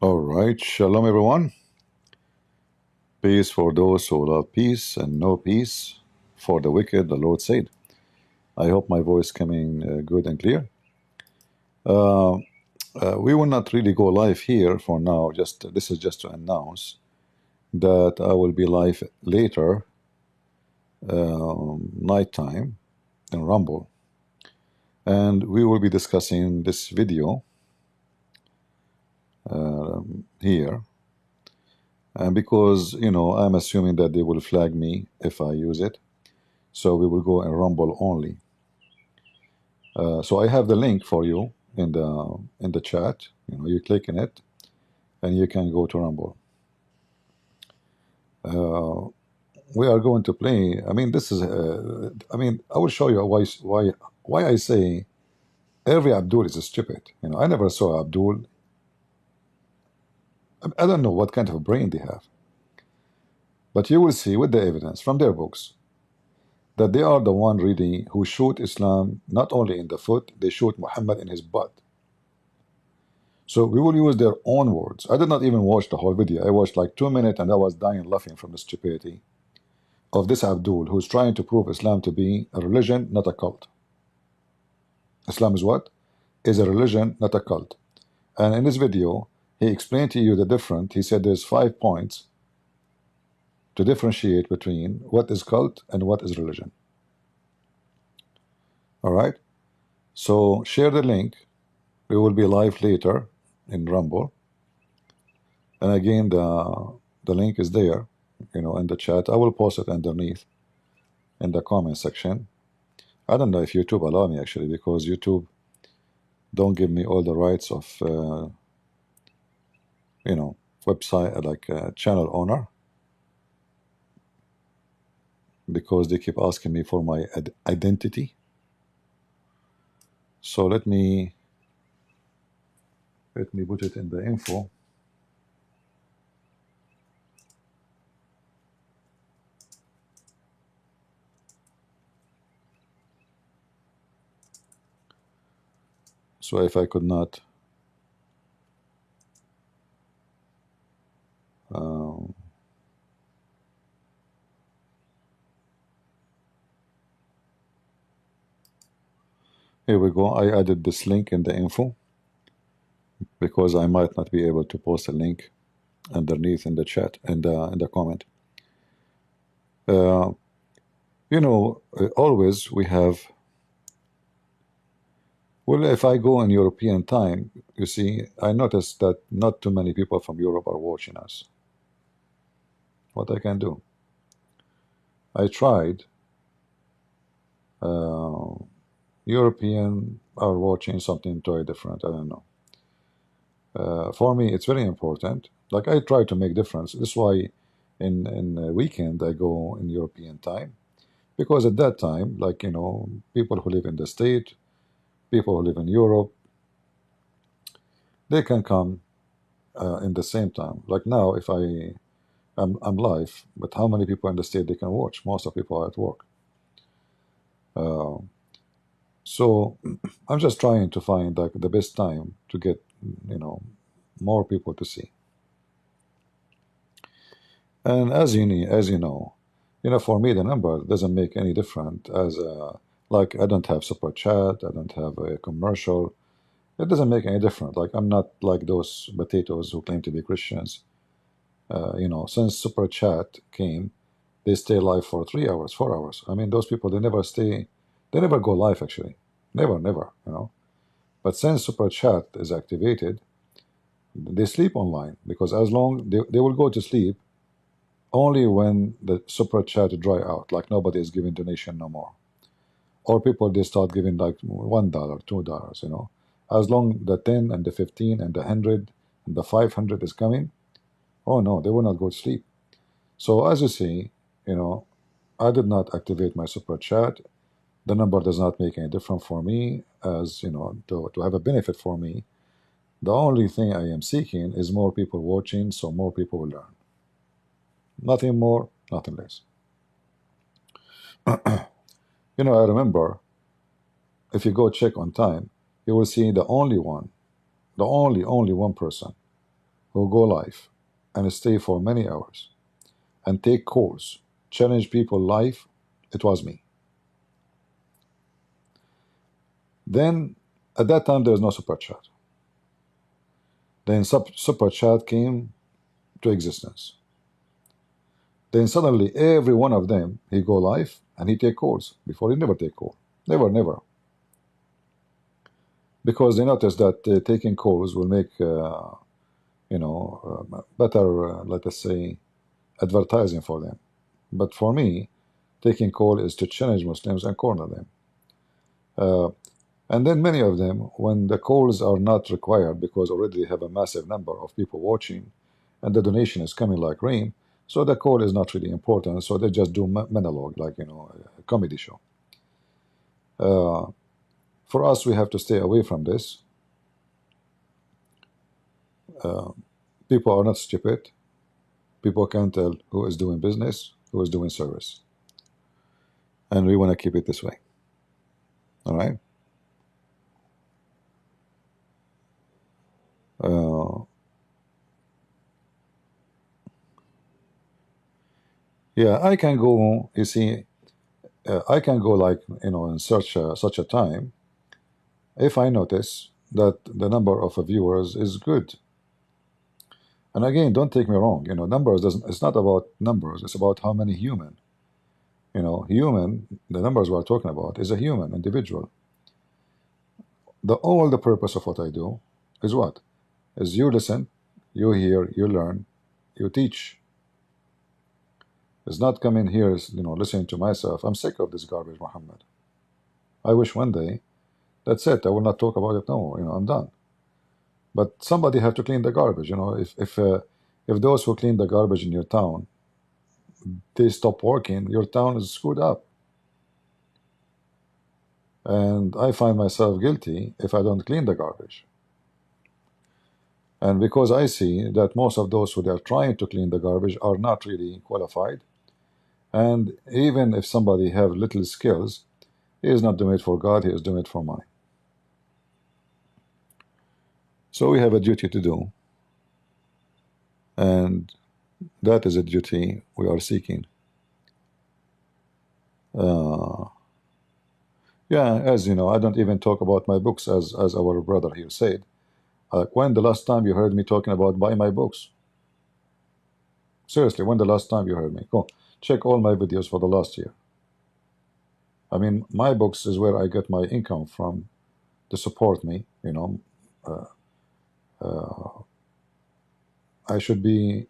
All right, shalom everyone. Peace for those who love peace, and no peace for the wicked, the Lord said. I hope my voice coming good and clear. We will not really go live here for now. This is just to announce that I will be live later, nighttime, in Rumble, and we will be discussing this video here. And because, I'm assuming that they will flag me if I use it. So we will go in Rumble only. So I have the link for you in the chat. You click in it and you can go to Rumble. We are going to play. I mean, this is, I will show you why I say every Abdul is stupid. I never saw Abdul. I don't know what kind of a brain they have. But you will see with the evidence from their books that they are the one really who shoot Islam not only in the foot, they shoot Muhammad in his butt. So we will use their own words. I did not even watch the whole video. I watched like 2 minutes and I was dying laughing from the stupidity of this Abdul who's trying to prove Islam to be a religion, not a cult. Islam is what? Is a religion, not a cult. And in this video, he explained to you the difference. He said there's 5 points to differentiate between what is cult and what is religion. All right? So share the link. We will be live later in Rumble. And again, the link is there, in the chat. I will post it underneath in the comment section. I don't know if YouTube allow me actually, because YouTube don't give me all the rights of, website, like channel owner, because they keep asking me for my identity. So let me put it in the info. So if I could not here we go. I added this link in the info because I might not be able to post a link underneath in the chat and in the comment. Always we have. Well, if I go in European time, you see, I noticed that not too many people from Europe are watching us. What I can do? I tried. European are watching something totally different. I don't know. For me, it's very important. Like I try to make difference. This is why in a weekend I go in European time, because at that time, like people who live in the state, people who live in Europe, they can come in the same time. Like now, if I'm live, but how many people in the state they can watch? Most of people are at work. So I'm just trying to find like the best time to get more people to see. And as you know, for me the number doesn't make any difference. As like I don't have super chat, I don't have a commercial. It doesn't make any difference. Like I'm not like those potatoes who claim to be Christians. Since super chat came, they stay live for 3 hours, 4 hours. I mean, those people, they never go live actually, never. But since super chat is activated, they sleep online, because as long they will go to sleep only when the super chat dry out, like nobody is giving donation no more, or people they start giving like $1, $2. As long the 10 and the 15 and the 100 and the 500 is coming, oh no, they will not go to sleep. So as you see, I did not activate my super chat. The number does not make any difference for me, as to have a benefit for me. The only thing I am seeking is more people watching, so more people will learn. Nothing more, nothing less. I remember, if you go check on time, you will see the only one person who go live and stay for many hours and take calls, challenge people live, it was me. Then at that time there was no super chat. Then super chat came to existence. Then suddenly every one of them, he go live and he take calls. Before he never take call, never, because they noticed that taking calls will make better, let us say, advertising for them. But for me, taking call is to challenge Muslims and corner them. And then many of them, when the calls are not required because already they have a massive number of people watching and the donation is coming like rain, so the call is not really important, so they just do monologue, like, a comedy show. For us, we have to stay away from this. People are not stupid. People can tell who is doing business, who is doing service. And we want to keep it this way. All right? Yeah, I can go, you see, I can go like, in such a time, if I notice that the number of viewers is good. And again, don't take me wrong, numbers doesn't, it's not about numbers, it's about how many human. Human, the numbers we're talking about is a human individual. All the purpose of what I do is what? Is you listen, you hear, you learn, you teach. It's not coming here, listening to myself. I'm sick of this garbage, Mohammed. I wish one day, that's it, I will not talk about it no more, I'm done. But somebody have to clean the garbage, if those who clean the garbage in your town, they stop working, your town is screwed up. And I find myself guilty if I don't clean the garbage. And because I see that most of those who are trying to clean the garbage are not really qualified, and even if somebody have little skills, he is not doing it for God, he is doing it for money. So we have a duty to do, and that is a duty we are seeking. Yeah, as you know, I don't even talk about my books, as our brother here said. When the last time you heard me talking about buy my books? Seriously, when the last time you heard me? Go check all my videos for the last year. I mean, my books is where I get my income from to support me. I should be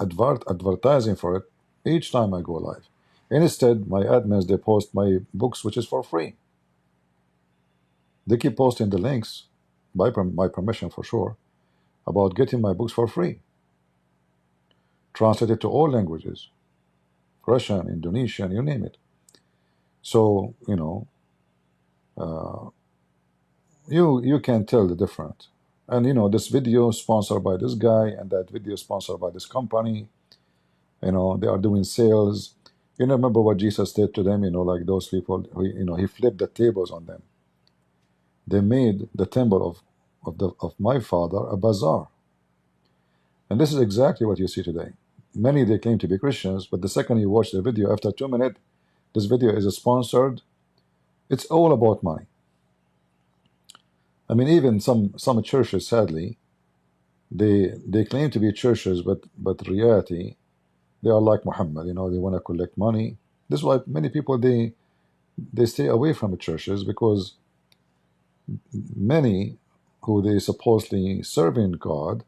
advertising for it each time I go live. Instead, my admins, they post my books, which is for free. They keep posting the links, by my permission for sure, about getting my books for free. Translated to all languages, Russian, Indonesian, you name it. So, you can tell the difference. And this video sponsored by this guy, and that video sponsored by this company. They are doing sales. Remember what Jesus said to them, like those people, he flipped the tables on them. They made the temple of my father a bazaar. And this is exactly what you see today. Many, they claim to be Christians, but the second you watch the video, after 2 minutes, this video is sponsored. It's all about money. I mean, even some churches, sadly, they claim to be churches, but reality, they are like Muhammad. They want to collect money. This is why many people they stay away from the churches, because many who they supposedly serving God,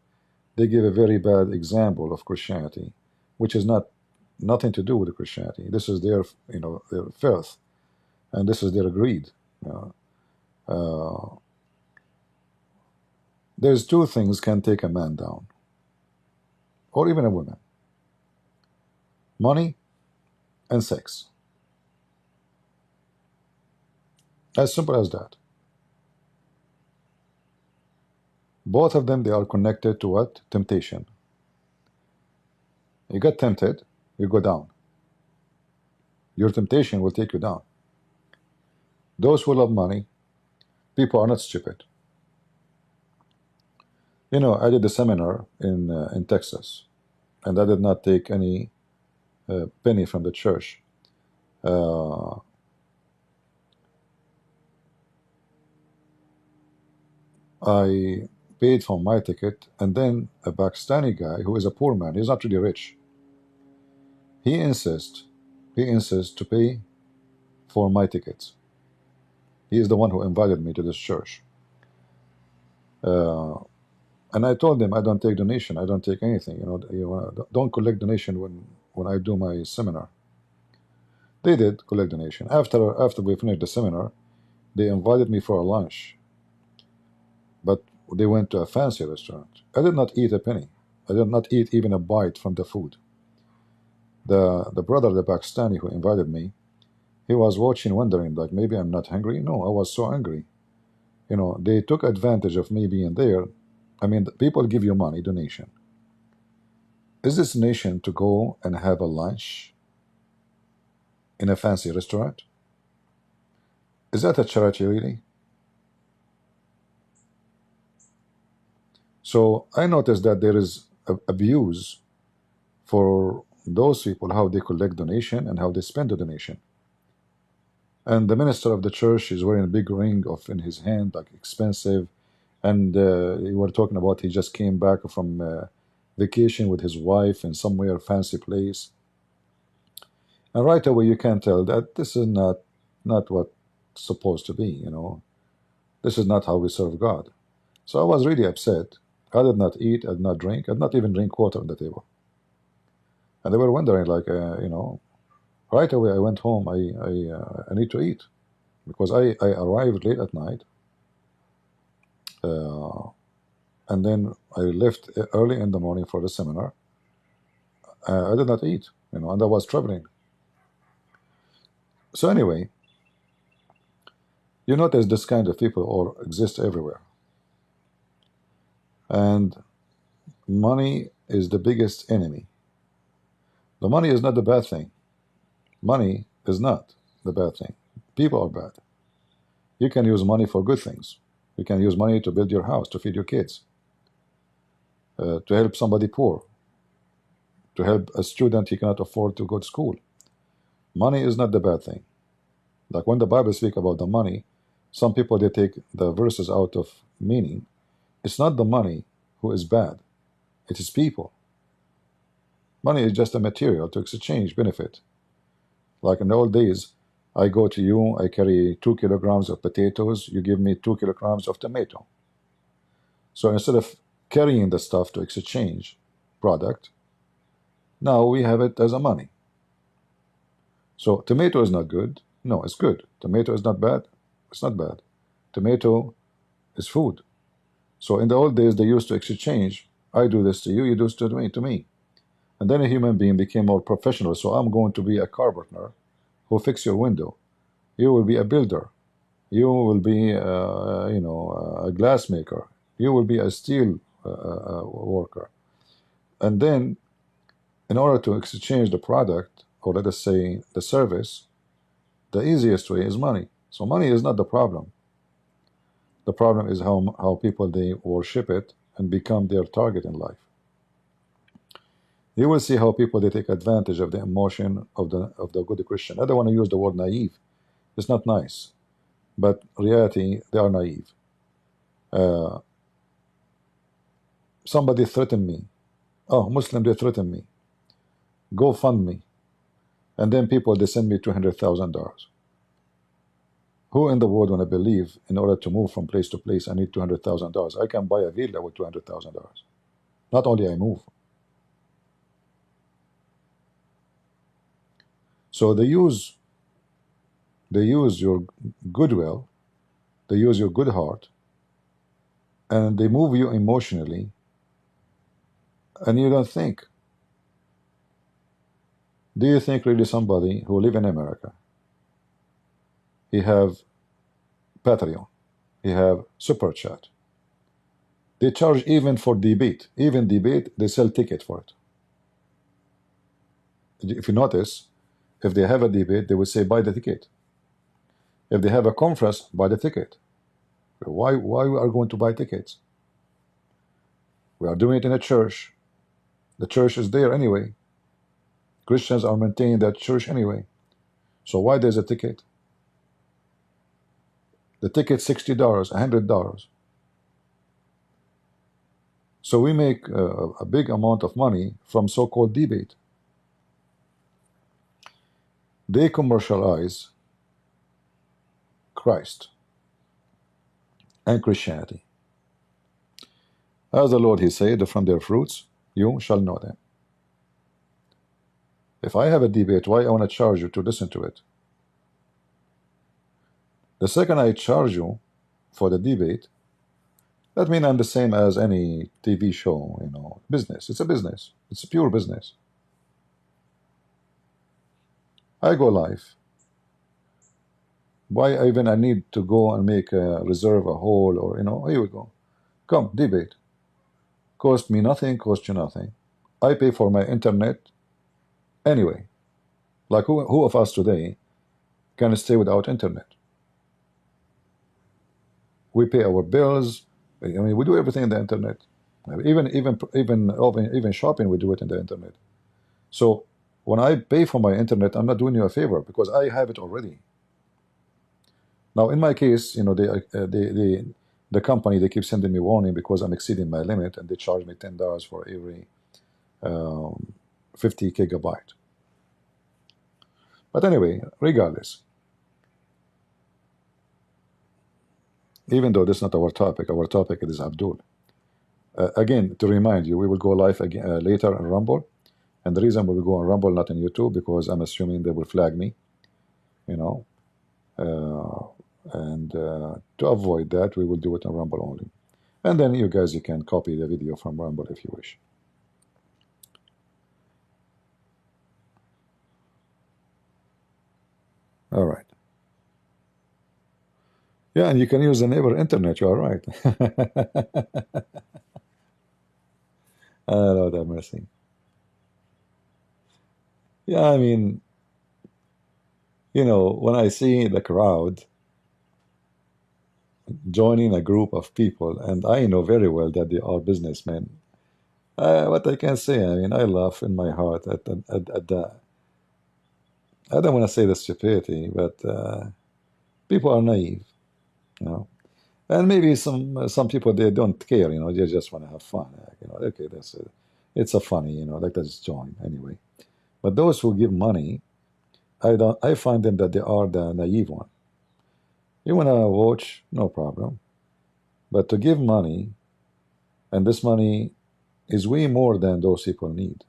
they give a very bad example of Christianity, which is nothing to do with Christianity. This is their their filth, and this is their greed. There's two things can take a man down, or even a woman: money and sex. As simple as that. Both of them, they are connected to what? Temptation. You get tempted, you go down. Your temptation will take you down. Those who love money, people are not stupid. You know, I did a seminar in Texas, and I did not take any penny from the church. I paid for my ticket, and then a Pakistani guy who is a poor man, he's not really rich, he insists to pay for my tickets. He is the one who invited me to this church. And I told them I don't take donation, I don't take anything. Don't collect donation when I do my seminar. They did collect donation. After we finished the seminar, they invited me for a lunch, but they went to a fancy restaurant. I did not eat a penny. I did not eat even a bite from the food. The brother, the Pakistani who invited me, he was watching, wondering, like, maybe I'm not hungry. No, I was so hungry. They took advantage of me being there. I mean, people give you money, donation. Is this nation to go and have a lunch in a fancy restaurant? Is that a charity, really? So I noticed that there is abuse for those people, how they collect donation and how they spend the donation. And the minister of the church is wearing a big ring in his hand, like expensive. And you were talking about he just came back from vacation with his wife in somewhere fancy place. And right away you can tell that this is not what's supposed to be. This is not how we serve God. So I was really upset. I did not eat, I did not drink, I did not even drink water on the table. And they were wondering, like, right away I went home. I need to eat because I arrived late at night, and then I left early in the morning for the seminar. I did not eat, and I was traveling. So anyway, you notice this kind of people all exist everywhere, and money is the biggest enemy. The money is not the bad thing. Money is not the bad thing. People are bad. You can use money for good things. You can use money to build your house, to feed your kids, to help somebody poor, to help a student he cannot afford to go to school. Money is not the bad thing. Like when the Bible speaks about the money, some people, they take the verses out of meaning. It's not the money who is bad. It is people. Money is just a material to exchange benefit. Like in the old days, I go to you, I carry 2 kilograms of potatoes, you give me 2 kilograms of tomato. So instead of carrying the stuff to exchange product, now we have it as a money. So tomato is not good. No, it's good. Tomato is not bad. It's not bad. Tomato is food. So in the old days, they used to exchange. I do this to you, you do this to me. And then a human being became more professional. So I'm going to be a carpenter who fix your window. You will be a builder. You will be, a glass maker. You will be a steel worker. And then, in order to exchange the product, or let us say the service, the easiest way is money. So money is not the problem. The problem is how people, they worship it and become their target in life. You will see how people, they take advantage of the emotion of the good Christian. I don't want to use the word naive. It's not nice. But reality, they are naive. Somebody threatened me. Oh, Muslim, they threatened me. Go fund me. And then people, they send me $200,000. Who in the world want to believe in order to move from place to place, I need $200,000? I can buy a villa with $200,000. Not only I move. So they use your goodwill, they use your good heart, and they move you emotionally, and you don't think. Do you think really somebody who live in America, he have Patreon, he have Super Chat, they charge even for debate. Even debate, they sell ticket for it. If you notice, if they have a debate, they will say buy the ticket. If they have a conference, buy the ticket. Why we are going to buy tickets? We are doing it in a church. The church is there anyway. Christians are maintaining that church anyway. So why there's a ticket? The ticket's $60, $100. So we make a big amount of money from so-called debate. They commercialize Christ and Christianity. As the Lord, He said, from their fruits you shall know them. If I have a debate, why I want to charge you to listen to it? The second I charge you for the debate, that means I'm the same as any TV show, you know, business. It's a business. It's a pure business. I go live. Why even I need to go and make a reserve a hall, or, you know, here we go. Come, debate. Cost me nothing, cost you nothing. I pay for my internet anyway. Like who of us today can stay without internet? We pay our bills. I mean, we do everything in the internet. Even shopping, we do it in the internet. So when I pay for my internet, I'm not doing you a favor because I have it already. Now, in my case, you know, the company, they keep sending me warning because I'm exceeding my limit, and they charge me $10 for every 50 gigabyte. But anyway, regardless, even though this is not our topic is Abdul. Again, to remind you, we will go live again later on Rumble, and the reason we will go on Rumble, not on YouTube, because I'm assuming they will flag me, you know, and to avoid that, we will do it on Rumble only. And then you guys, you can copy the video from Rumble if you wish. All right. Yeah, and you can use the neighbor internet. You are right. Lord have mercy. Yeah, I mean, you know, when I see the crowd joining a group of people, and I know very well that they are businessmen, what I can say, I mean, I laugh in my heart at the, I don't want to say the stupidity, but people are naive, you know. And maybe some people, they don't care, you know, they just want to have fun, you know. Okay, that's it. It's a funny, you know, like let's join anyway. But those who give money, I find them that they are the naive one. You want to watch, no problem. But to give money, and this money is way more than those people need.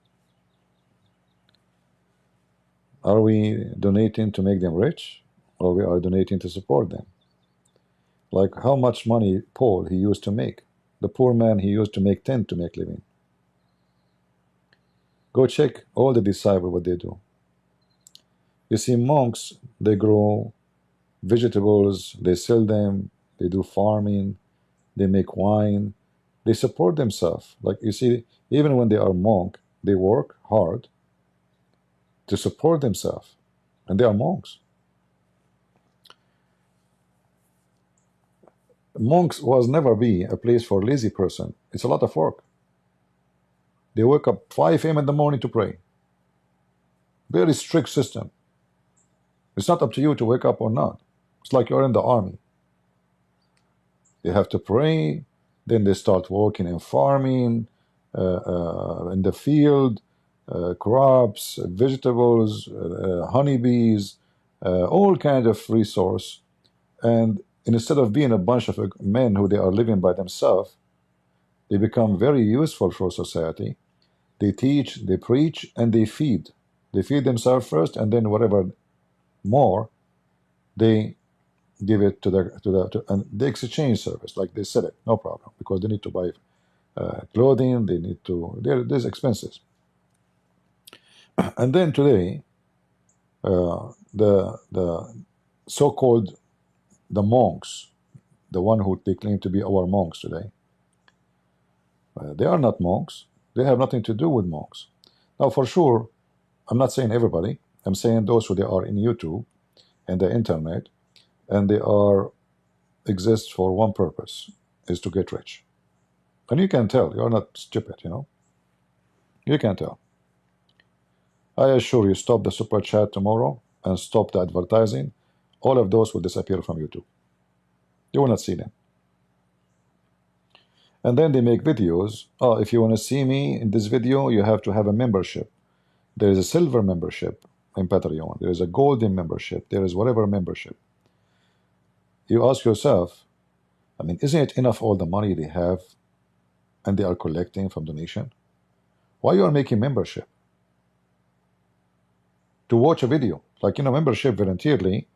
Are we donating to make them rich, or we are donating to support them? Like how much money Paul he used to make. The poor man, he used to make 10 to make living. Go check all the disciples what they do. You see, monks, they grow vegetables, they sell them, they do farming, they make wine, they support themselves. Like you see, even when they are monk, they work hard to support themselves, and they are monks. Monks was never be a place for lazy person. It's a lot of work. They wake up 5 a.m. in the morning to pray. Very strict system. It's not up to you to wake up or not. It's like you're in the army. They have to pray, then they start working in farming, in the field, crops, vegetables, honeybees, all kinds of resource. And instead of being a bunch of men who they are living by themselves, they become very useful for society. They teach, they preach, and they feed. They feed themselves first, and then whatever more, they give it to and they exchange service, like they sell it, no problem, because they need to buy clothing, they need to, there's expenses. And then today, the so-called the monks, the one who they claim to be our monks today, they are not monks. They have nothing to do with monks. Now, for sure, I'm not saying everybody. I'm saying those who they are in YouTube and the internet, and they are exist for one purpose, is to get rich. And you can tell. You're not stupid, you know. You can tell. I assure you, stop the super chat tomorrow and stop the advertising. All of those will disappear from YouTube. You will not see them. And then they make videos. Oh, if you want to see me in this video, you have to have a membership. There is a silver membership in Patreon. There is a golden membership. There is whatever membership. You ask yourself, I mean, isn't it enough all the money they have and they are collecting from donation? Why you are making membership? To watch a video. Like, you know, membership voluntarily,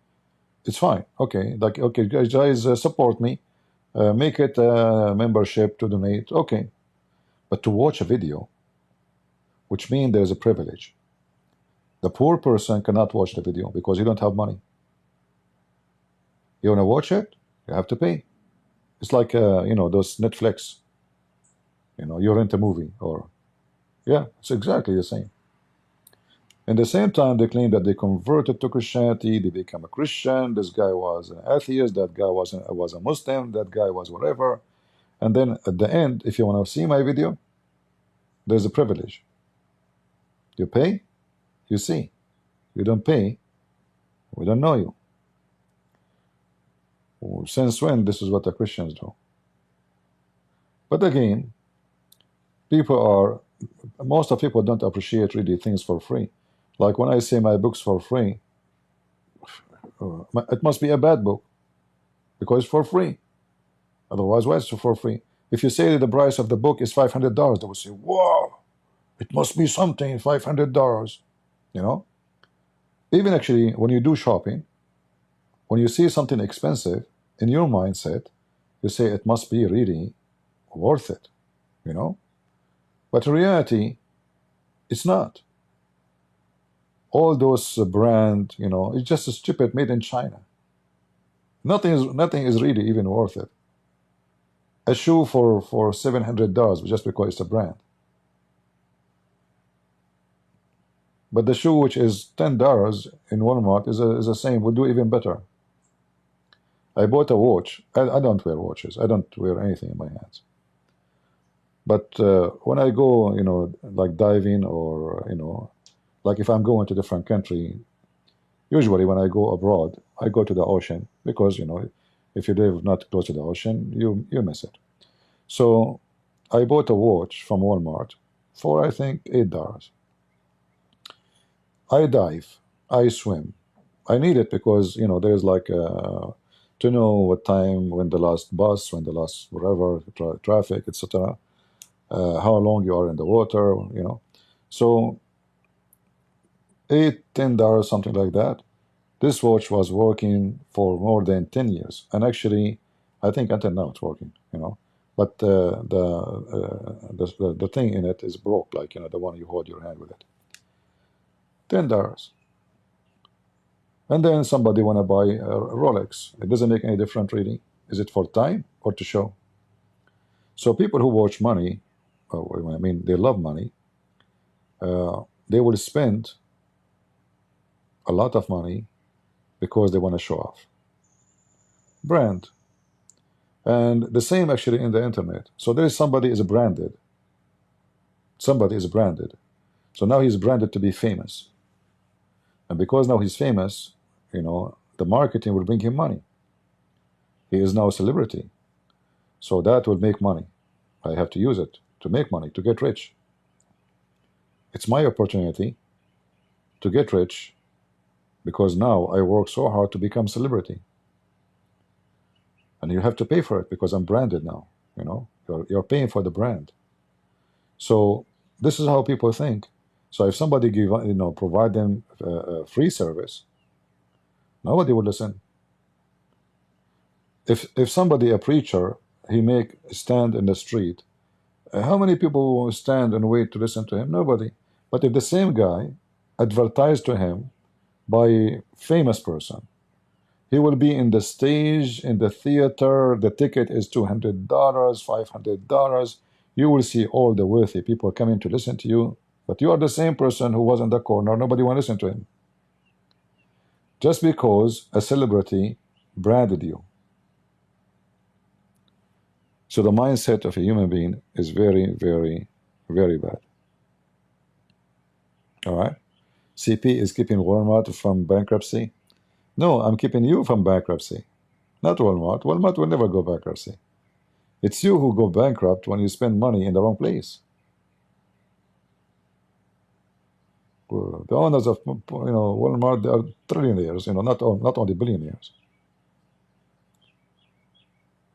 it's fine. Okay, like, okay, guys, support me. Make it a membership to donate. Okay. But to watch a video, which means there's a privilege. The poor person cannot watch the video because you don't have money. You want to watch it? You have to pay. It's like, you know, those Netflix. You know, you rent a movie or, yeah, it's exactly the same. In the same time, they claim that they converted to Christianity, they become a Christian, this guy was an atheist, that guy was a Muslim, that guy was whatever. And then at the end, if you want to see my video, there's a privilege. You pay, you see. You don't pay, we don't know you. Since when this is what the Christians do? But again, most of people don't appreciate really things for free. Like when I say my books for free, it must be a bad book because it's for free. Otherwise, why is it for free? If you say that the price of the book is $500, they will say, "Wow, it must be something, $500." You know. Even actually, when you do shopping, when you see something expensive, in your mindset, you say it must be really worth it. You know. But in reality, it's not. All those brand, you know, it's just a stupid made in China. Nothing is really even worth it. A shoe for $700 just because it's a brand. But the shoe which is $10 in Walmart is the same, will do even better. I bought a watch. I don't wear watches. I don't wear anything in my hands. But when I go, you know, like diving or, you know, like if I'm going to a different country, usually when I go abroad, I go to the ocean because, you know, if you live not close to the ocean, you miss it. So I bought a watch from Walmart for, I think, $8. I dive, I swim. I need it because, you know, there's like to know what time, when the last bus, when the last whatever, traffic, etc. How long you are in the water, you know. So $10, something like that. This watch was working for more than 10 years, and actually, I think until now it's working, you know. But the thing in it is broke, like, you know, the one you hold your hand with it. $10. And then somebody want to buy a Rolex. It doesn't make any difference, really. Is it for time or to show? So people who watch money, I mean, they love money, they will spend a lot of money because they want to show off. Brand. And the same actually in the internet. So there is somebody is branded. Somebody is branded. So now he's branded to be famous. And because now he's famous, you know, the marketing will bring him money. He is now a celebrity. So that will make money. I have to use it to make money, to get rich. It's my opportunity to get rich because now I work so hard to become celebrity. And you have to pay for it because I'm branded now, you know. You're paying for the brand. So this is how people think. So if somebody provide them a free service, nobody would listen. If somebody, a preacher, he make a stand in the street, how many people will stand and wait to listen to him? Nobody. But if the same guy advertised to him by a famous person, he will be in the stage, in the theater, the ticket is $200, $500. You will see all the wealthy people coming to listen to you, but you are the same person who was in the corner. Nobody want to listen to him. Just because a celebrity branded you. So the mindset of a human being is very, very, very bad. All right. CP is keeping Walmart from bankruptcy. No, I'm keeping you from bankruptcy, not Walmart. Walmart will never go bankruptcy. It's you who go bankrupt when you spend money in the wrong place. The owners of Walmart, they are trillionaires, not only billionaires.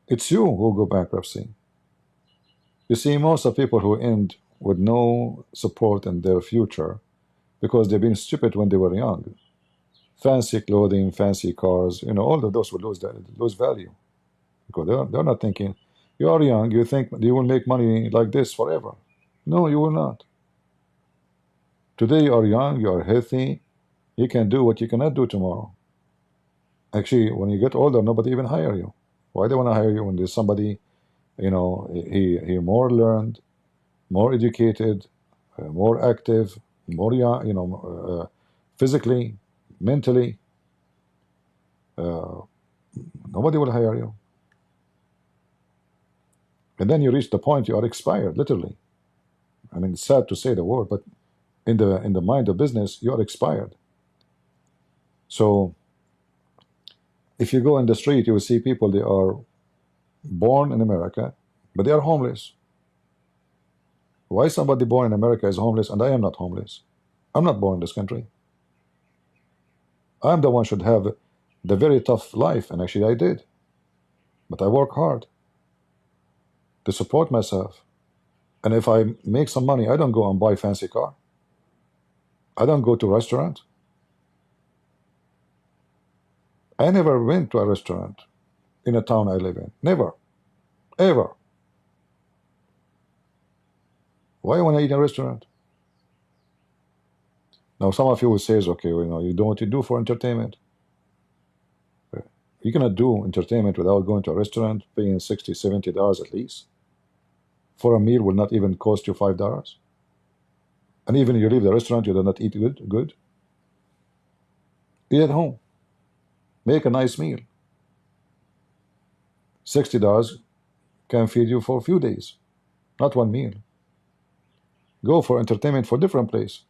It's you who go bankruptcy. You see, most of people who end with no support in their future because they've been stupid when they were young. Fancy clothing, fancy cars, all of those will lose value because they're not thinking. You are young, you think you will make money like this forever. No, you will not. Today you are young, you are healthy, you can do what you cannot do tomorrow. Actually, when you get older, nobody even hire you. Why they want to hire you when there's somebody, he more learned, more educated, more active, more young, physically, mentally. Nobody will hire you. And then you reach the point you are expired, literally. I mean, it's sad to say the word, but in the mind of business, you are expired. So if you go in the street, you will see people, they are born in America, but they are homeless. Why somebody born in America is homeless and I am not homeless? I'm not born in this country. I'm the one should have the very tough life, and actually I did. But I work hard to support myself. And if I make some money, I don't go and buy a fancy car. I don't go to a restaurant. I never went to a restaurant in a town I live in. Never. Ever. Why want to eat in a restaurant? Now some of you will say, okay, you do what you do for entertainment. You cannot do entertainment without going to a restaurant, paying $60, $70 at least. For a meal will not even cost you $5. And even you leave the restaurant, you do not eat good. Eat at home. Make a nice meal. $60 can feed you for a few days, not one meal. Go for entertainment for different place.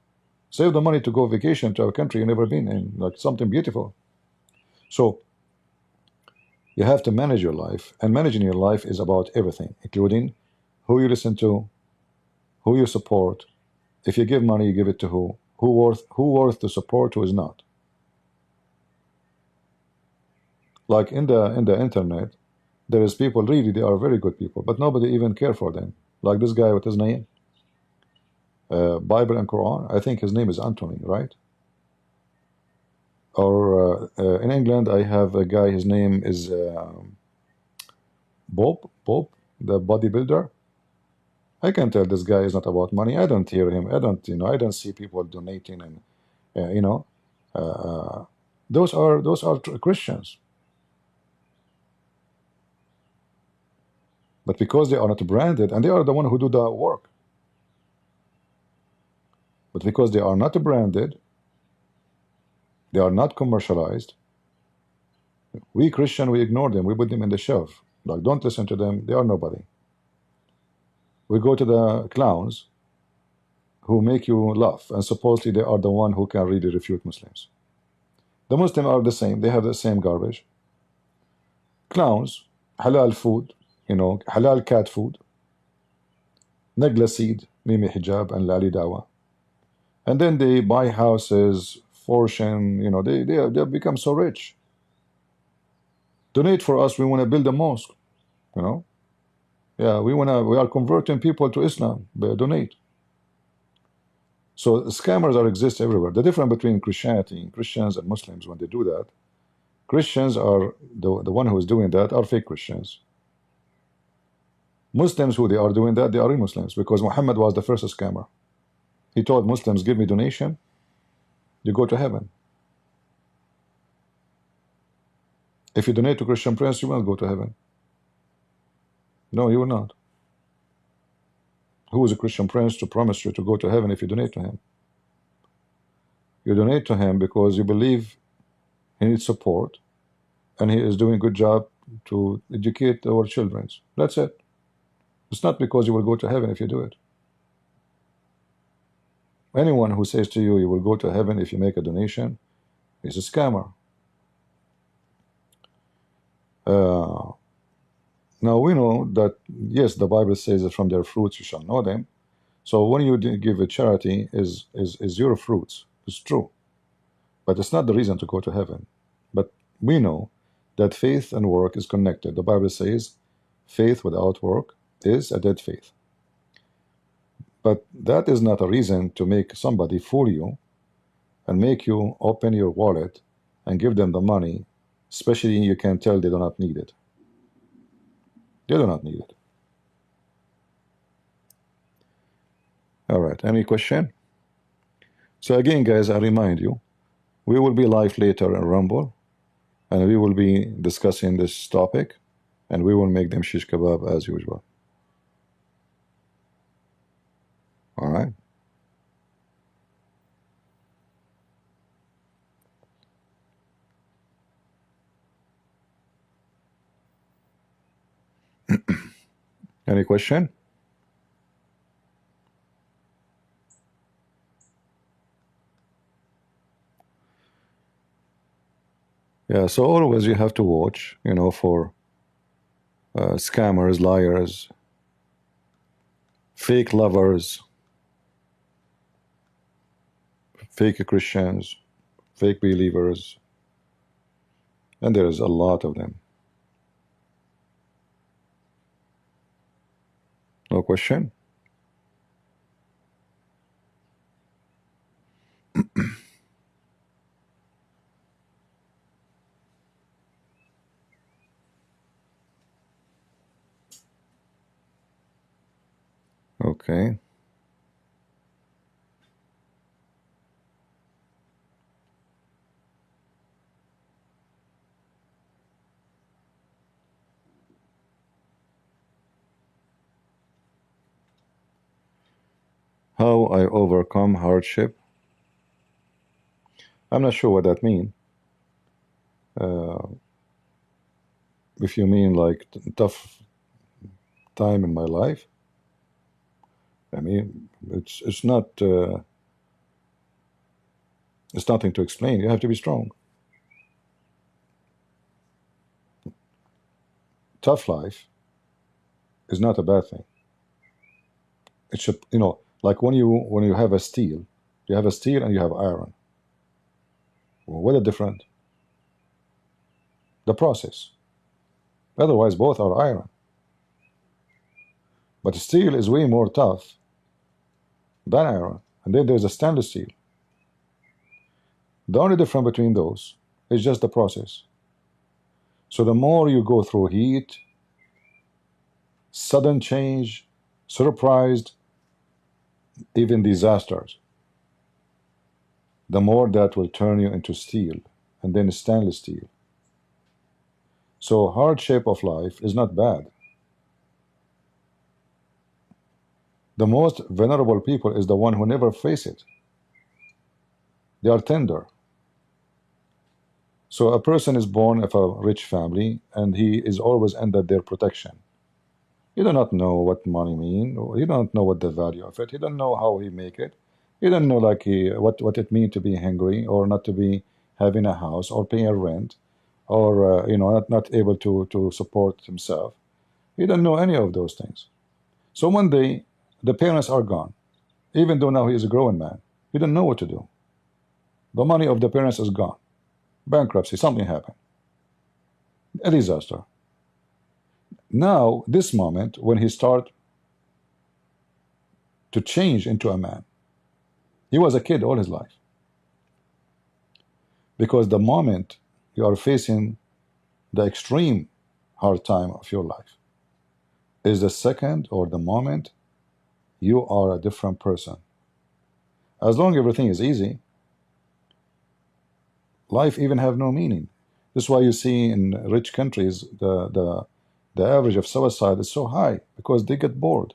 Save the money to go vacation to a country you've never been in, like something beautiful. So you have to manage your life, and managing your life is about everything, including who you listen to, who you support. If you give money, you give it to who worth to support, who is not. Like in the internet, there is people, really they are very good people, but nobody even care for them. Like this guy, what his name? Bible and Quran. I think his name is Anthony, right? Or in England, I have a guy. His name is Bob, the bodybuilder. I can tell this guy is not about money. I don't hear him. I don't see people donating, and those are Christians. But because they are not branded, and they are the one who do the work. But because they are not branded, they are not commercialized. We Christian, we ignore them. We put them in the shelf. Like, don't listen to them. They are nobody. We go to the clowns who make you laugh, and supposedly they are the one who can really refute Muslims. The Muslims are the same. They have the same garbage. Clowns, halal food, halal cat food, Negla seed, Mimi Hijab, and Lali Dawah. And then they buy houses, fortune, they become so rich. Donate for us, we want to build a mosque, Yeah, we are converting people to Islam, but donate. So scammers exist everywhere. The difference between Christians and Muslims, when they do that, Christians are the one who is doing that are fake Christians. Muslims who they are doing that, they are Muslims, because Muhammad was the first scammer. He told Muslims, give me donation, you go to heaven. If you donate to Christian prince, you will not go to heaven. No, you will not. Who is a Christian prince to promise you to go to heaven if you donate to him? You donate to him because you believe he needs support, and he is doing a good job to educate our children. That's it. It's not because you will go to heaven if you do it. Anyone who says to you will go to heaven if you make a donation is a scammer. Now we know that, yes, the Bible says that from their fruits you shall know them. So when you give a charity is your fruits. It's true. But it's not the reason to go to heaven. But we know that faith and work is connected. The Bible says faith without work is a dead faith. But that is not a reason to make somebody fool you and make you open your wallet and give them the money, especially you can tell they do not need it. They do not need it. All right, any question? So again, guys, I remind you, we will be live later in Rumble, and we will be discussing this topic, and we will make them shish kebab as usual. All right. Any question? Yeah, so always you have to watch, you know, for scammers, liars, fake lovers, fake Christians, fake believers, and there is a lot of them. No question? Okay. How I overcome hardship? I'm not sure what that means. If you mean like tough time in my life, I mean, it's not it's nothing to explain. You have to be strong. Tough life is not a bad thing. It should, you know, like when you have a steel, you have a steel and you have iron. Well, what are different? The process. Otherwise, both are iron. But steel is way more tough than iron. And then there's a stainless steel. The only difference between those is just the process. So the more you go through heat, sudden change, surprised, even disasters, the more that will turn you into steel, and then stainless steel. So hardship of life is not bad. The most vulnerable people is the one who never face it. They are tender. So a person is born of a rich family and he is always under their protection. He do not know what money mean. He don't know what the value of it. He don't know how he make it. He don't know like what it mean to be hungry or not to be having a house or paying a rent or you know, not able to support himself. He don't know any of those things. So one day the parents are gone, even though now he is a grown man. He don't know what to do. The money of the parents is gone. Bankruptcy, something happened. A disaster. Now, this moment, when he start to change into a man, he was a kid all his life. Because the moment you are facing the extreme hard time of your life is the second or the moment you are a different person. As long as everything is easy, life even have no meaning. This is why you see in rich countries the average of suicide is so high, because they get bored.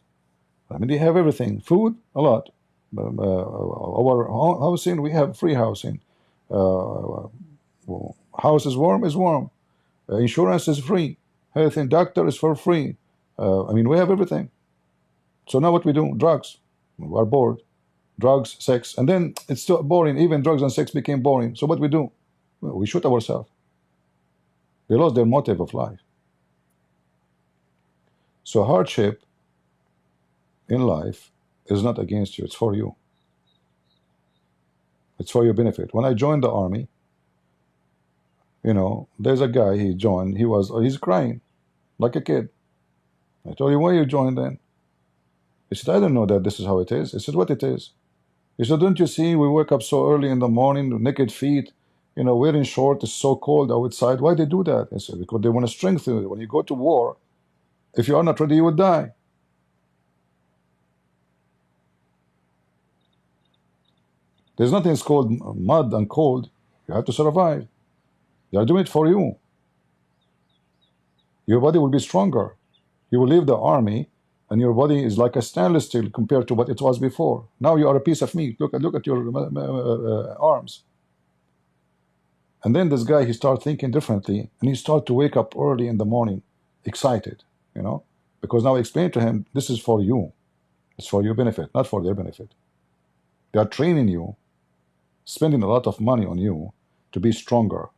I mean, they have everything, food a lot. Our housing, we have free housing. House is warm. Insurance is free. Health and doctor is for free. I mean, we have everything. So now what we do? Drugs. We are bored. Drugs, sex, and then it's still boring. Even drugs and sex became boring. So what we do? Well, we shoot ourselves. They lost their motive of life. So hardship in life is not against you. It's for you. It's for your benefit. When I joined the army, you know, there's a guy, he joined, he's crying like a kid. I told him, why you joined then? He said, I don't know that this is how it is. I said, what it is? He said, don't you see, we wake up so early in the morning, naked feet, you know, wearing shorts, it's so cold outside. Why they do that? I said, because they want to strengthen you. When you go to war, if you are not ready, you would die. There's nothing that's called mud and cold. You have to survive. They are doing it for you. Your body will be stronger. You will leave the army, and your body is like a stainless steel compared to what it was before. Now you are a piece of meat. Look at your arms. And then this guy, he started thinking differently, and he started to wake up early in the morning, excited, you know, because now I explained to him, this is for you. It's for your benefit, not for their benefit. They are training you, spending a lot of money on you to be stronger,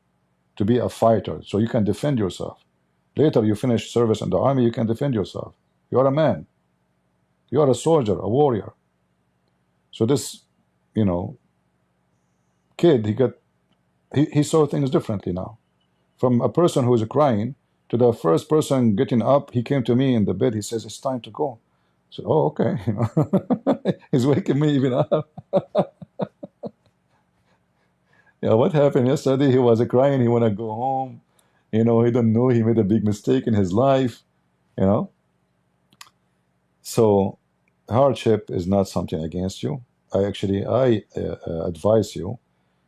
to be a fighter, so you can defend yourself. Later, you finish service in the army, you can defend yourself. You are a man. You are a soldier, a warrior. So this, you know, kid, he saw things differently now. From a person who is crying to the first person getting up, he came to me in the bed, he says, it's time to go. I said, oh, okay. You know, he's waking me even up. Yeah, what happened yesterday? He was crying, he want to go home. You know, he don't know he made a big mistake in his life, you know. So hardship is not something against you. I advise you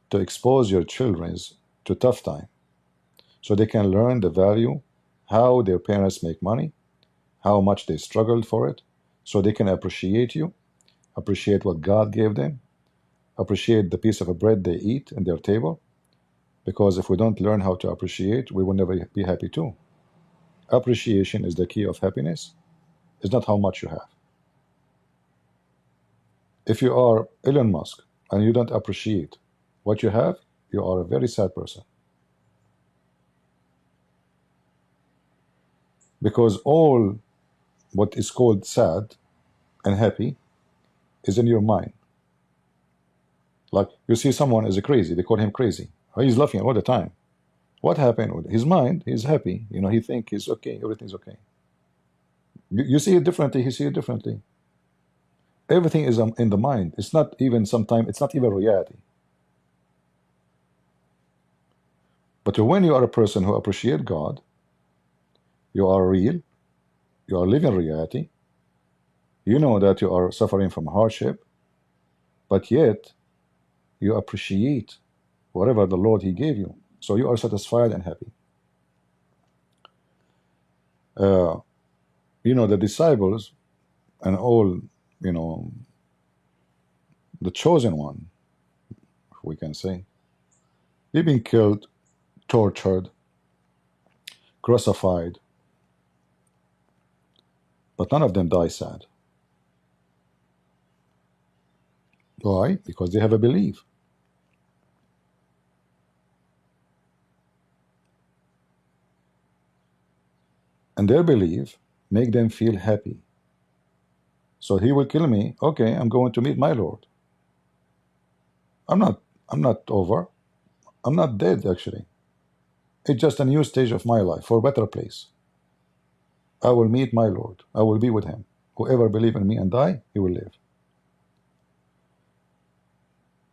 to expose your children to tough time so they can learn the value, how their parents make money, how much they struggled for it, so they can appreciate you, appreciate what God gave them, appreciate the piece of bread they eat in their table. Because if we don't learn how to appreciate, we will never be happy too. Appreciation is the key of happiness. It's not how much you have. If you are Elon Musk and you don't appreciate what you have, you are a very sad person. Because all what is called sad and happy is in your mind. Like you see someone is crazy, they call him crazy. He's laughing all the time. What happened with his mind? He's happy. You know, he thinks he's okay, everything's okay. You see it differently, he see it differently. Everything is in the mind. It's not even sometimes, it's not even reality. But when you are a person who appreciates God, you are real, you are living reality, you know that you are suffering from hardship, but yet you appreciate whatever the Lord He gave you. So you are satisfied and happy. You know, the disciples and all, you know, the chosen one, we can say, they've been killed, tortured, crucified, but none of them die sad. Why? Because they have a belief. And their belief make them feel happy. So he will kill me. Okay, I'm going to meet my Lord. I'm not over. I'm not dead actually. It's just a new stage of my life for a better place. I will meet my Lord. I will be with him. Whoever believe in me and die, he will live.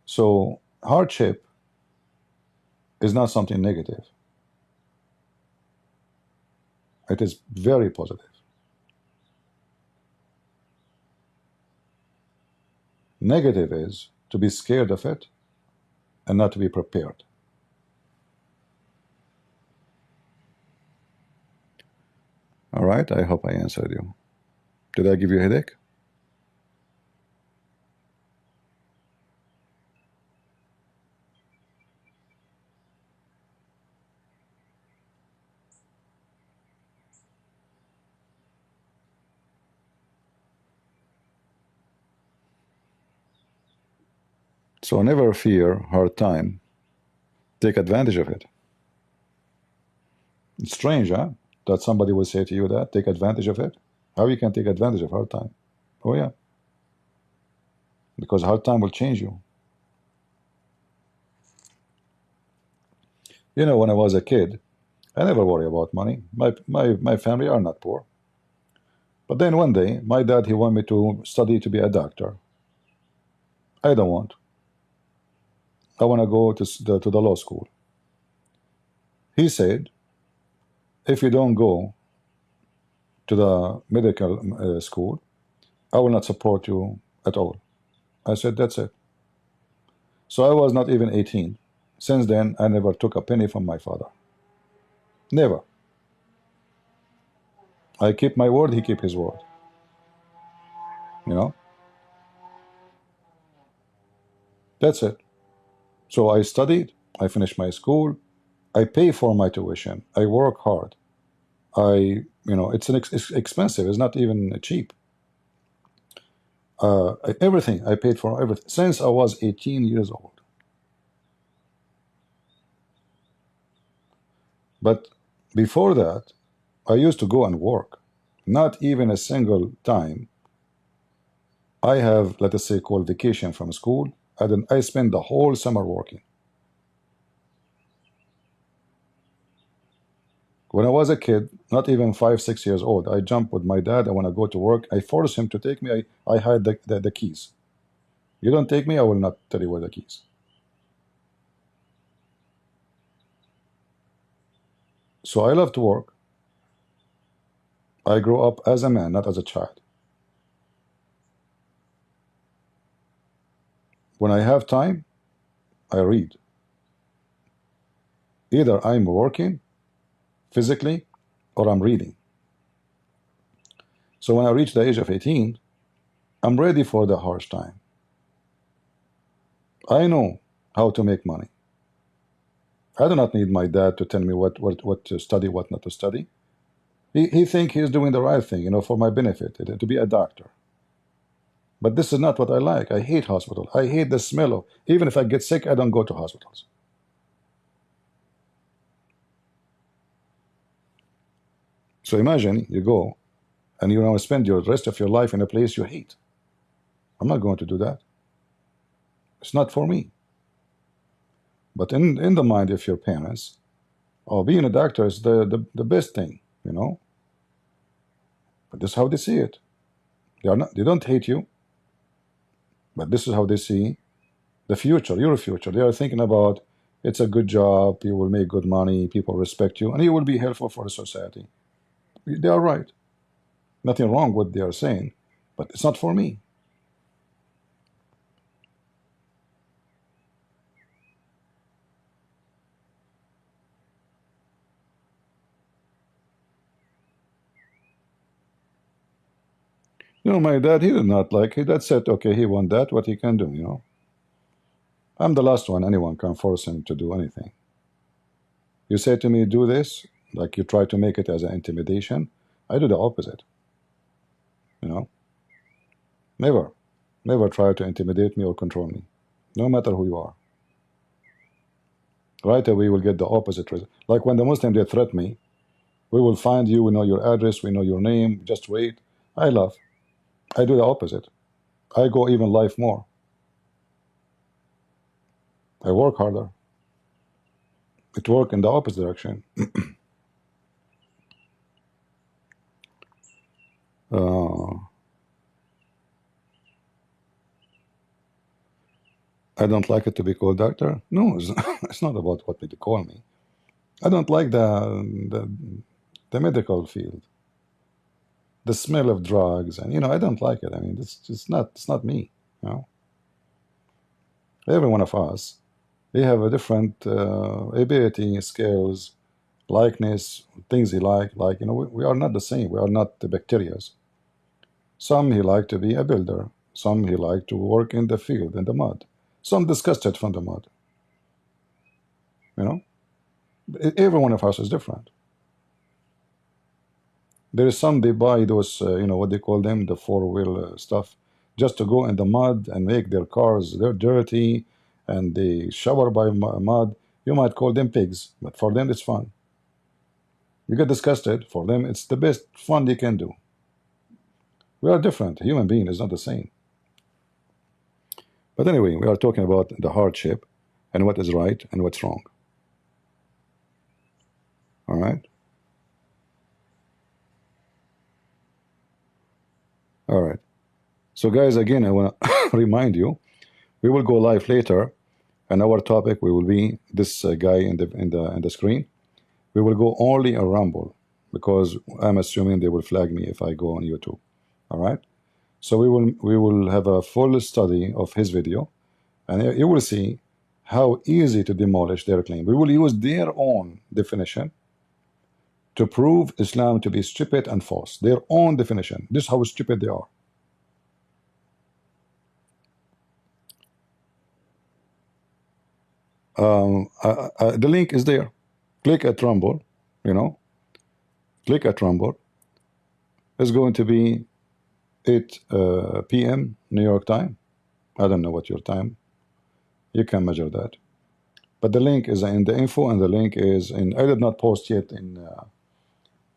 So hardship is not something negative. It is very positive. Negative is to be scared of it and not to be prepared. All right, I hope I answered you. Did I give you a headache? So never fear hard time. Take advantage of it. It's strange, huh? That somebody will say to you that, take advantage of it. How you can take advantage of hard time? Oh yeah, because hard time will change you. You know, when I was a kid, I never worry about money. My family are not poor. But then one day, my dad, he wanted me to study to be a doctor. I don't want. I want to go to the law school. He said, if you don't go to the medical school, I will not support you at all. I said, that's it. So I was not even 18. Since then, I never took a penny from my father. Never. I keep my word, he keep his word. You know? That's it. So I studied, I finished my school, I pay for my tuition, I work hard. It's it's expensive, it's not even cheap. Everything, I paid for everything since I was 18 years old. But before that, I used to go and work. Not even a single time I have, let us say, called vacation from school. I spent the whole summer working. When I was a kid, not even 5, 6 years old, I jumped with my dad. I want to go to work. I forced him to take me. I had the keys. You don't take me, I will not tell you where the keys. So I love to work. I grew up as a man, not as a child. When I have time, I read. Either I'm working physically or I'm reading. So when I reach the age of 18, I'm ready for the harsh time. I know how to make money. I do not need my dad to tell me what to study, what not to study. He think he's doing the right thing, for my benefit, to be a doctor. But this is not what I like. I hate hospital. I hate the smell of. Even if I get sick, I don't go to hospitals. So imagine you go and you want to spend your rest of your life in a place you hate. I'm not going to do that. It's not for me. But in the mind of your parents, being a doctor is the best thing, But this is how they see it. They don't hate you, but this is how they see the future, your future. They are thinking about it's a good job, you will make good money, people respect you, and you will be helpful for the society. They are right. Nothing wrong with what they are saying, but it's not for me. My dad, he did not like it. Dad said, okay, he want that, what he can do, I'm the last one anyone can force him to do anything. You say to me, do this, like you try to make it as an intimidation. I do the opposite. Never, never try to intimidate me or control me, no matter who you are. Right away, we will get the opposite result. Like when the Muslims, they threat me, we will find you, we know your address, we know your name, just wait. I laugh. I do the opposite. I go even life more. I work harder. It work in the opposite direction. I don't like it to be called doctor. No, it's not about what they call me. I don't like the medical field. The smell of drugs, and I don't like it. I mean, it's not me. Every one of us, they have a different ability, skills, likeness, things he like. Like we are not the same. We are not the bacterias. Some he like to be a builder. Some he like to work in the field, in the mud. Some disgusted from the mud. Every one of us is different. There is some, they buy those, what they call them, the four-wheel stuff, just to go in the mud and make their cars, they're dirty, and they shower by mud, you might call them pigs, but for them it's fun. You get disgusted, for them it's the best fun they can do. We are different. A human being is not the same. But anyway, we are talking about the hardship and what is right and what's wrong. All right? All right. So guys, again, I want to remind you, we will go live later, and our topic will be this guy in the screen. We will go only on Rumble because I'm assuming they will flag me if I go on YouTube. All right? So we will have a full study of his video, and you will see how easy to demolish their claim. We will use their own definition to prove Islam to be stupid and false. Their own definition. This is how stupid they are. The link is there. Click at Rumble, you know. Click at Rumble. It's going to be 8 p.m. New York time. I don't know what your time. You can measure that. But the link is in the info, and the link is in. I did not post yet in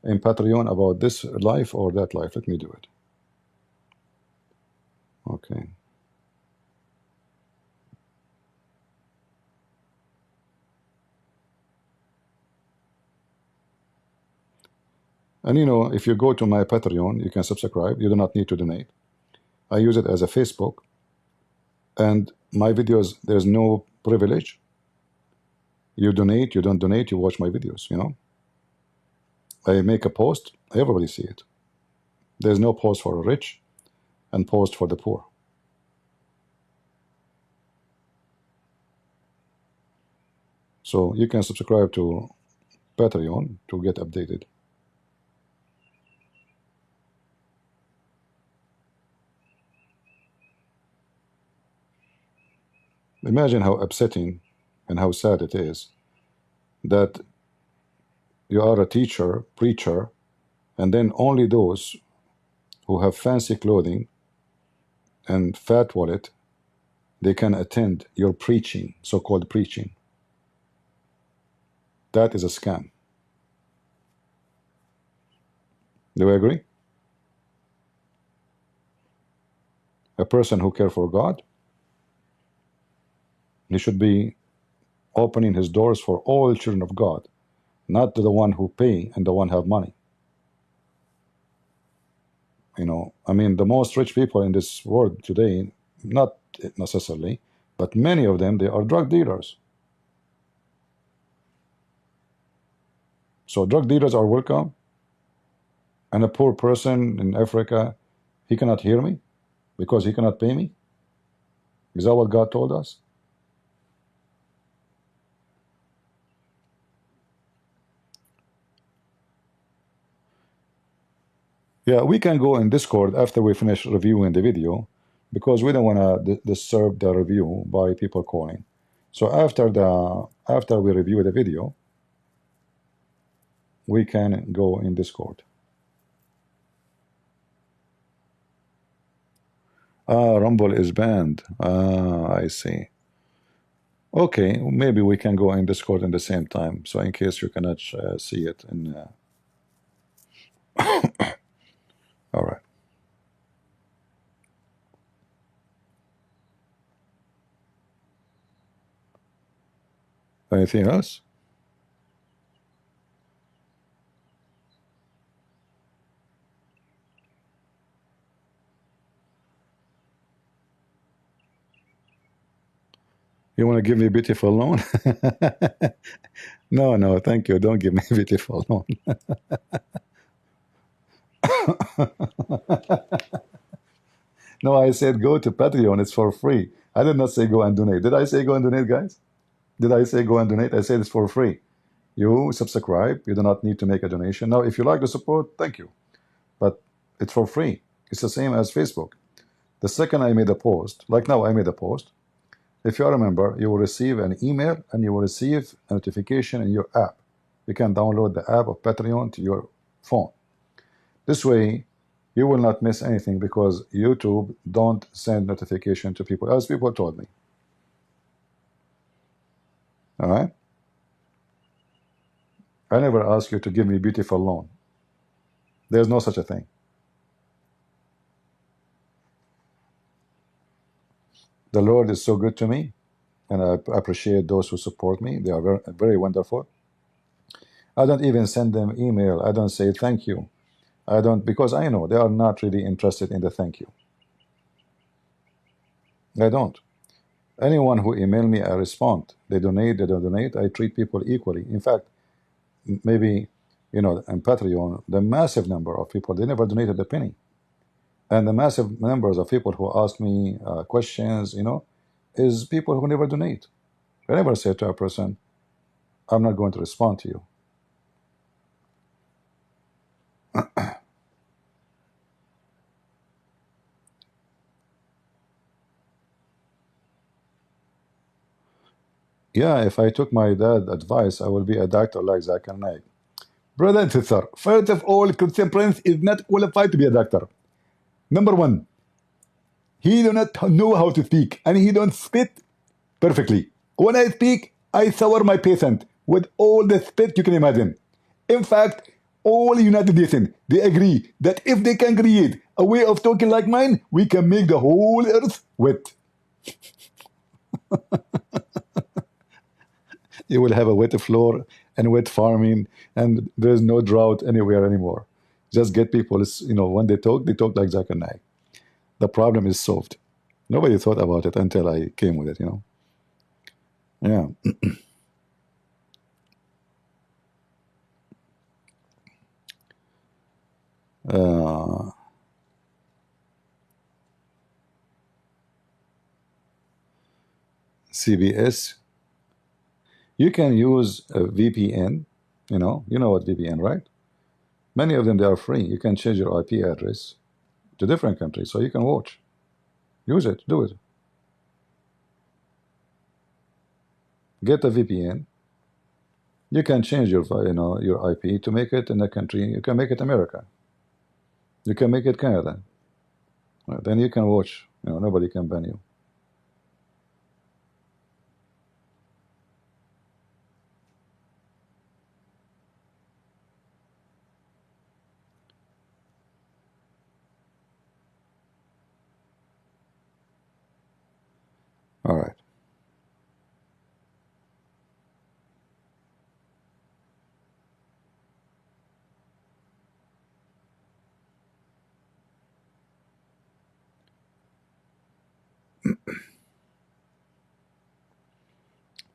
Patreon about this life or that life. Let me do it. Okay. And you know, if you go to my Patreon, you can subscribe. You do not need to donate. I use it as a Facebook. And my videos, there's no privilege. You donate, you don't donate, you watch my videos, you know. I make a post, everybody see it. There's no post for the rich and post for the poor. So you can subscribe to Patreon to get updated. Imagine how upsetting and how sad it is that you are a teacher, preacher, and then only those who have fancy clothing and fat wallet, they can attend your preaching, so-called preaching. That is a scam. Do we agree? A person who cares for God, he should be opening his doors for all children of God, not to the one who pay and the one have money. You know, I mean, the most rich people in this world today, not necessarily, but many of them, they are drug dealers. So drug dealers are welcome, and a poor person in Africa, he cannot hear me because he cannot pay me. Is that what God told us? Yeah, we can go in Discord after we finish reviewing the video, because we don't want to disturb the review by people calling. So after we review the video, we can go in Discord. Rumble is banned. I see. Okay, maybe we can go in Discord at the same time. So in case you cannot see it in. All right. Anything else? You want to give me beautiful loan? No, thank you. Don't give me beautiful loan. No, I said go to Patreon. It's for free. I did not say go and donate. Did I say go and donate, guys? Did I say go and donate? I said it's for free. You subscribe. You do not need to make a donation. Now, if you like the support, thank you. But it's for free. It's the same as Facebook. The second I made a post, like now I made a post, if you remember, you will receive an email and you will receive a notification in your app. You can download the app of Patreon to your phone. This way, you will not miss anything because YouTube don't send notification to people, as people told me. All right. I never ask you to give me beautiful loan. There's no such a thing. The Lord is so good to me, and I appreciate those who support me. They are very, very wonderful. I don't even send them email. I don't say thank you. I don't, because I know they are not really interested in the thank you. I don't. Anyone who email me, I respond. They donate, they don't donate. I treat people equally. In fact, maybe, in Patreon, the massive number of people, they never donated a penny. And the massive numbers of people who ask me questions, is people who never donate. I never say to a person, I'm not going to respond to you. Yeah, if I took my dad advice, I will be a doctor like Zakir Naik. Brother and sister, first of all, Christian Prince is not qualified to be a doctor. Number one, he do not know how to speak, and he don't spit perfectly. When I speak, I sour my patient with all the spit you can imagine. In fact, all United Nations, they agree that if they can create a way of talking like mine, we can make the whole earth wet. You will have a wet floor and wet farming, and there's no drought anywhere anymore. Just get people, when they talk like Zakir Naik. The problem is solved. Nobody thought about it until I came with it, Yeah. CBS. You can use a VPN. You know what VPN, right? Many of them, they are free. You can change your IP address to different countries so you can watch. Use it. Do it. Get a VPN. You can change your IP to make it in a country. You can make it America. You can make it Canada. Then you can watch. Nobody can ban you. All right.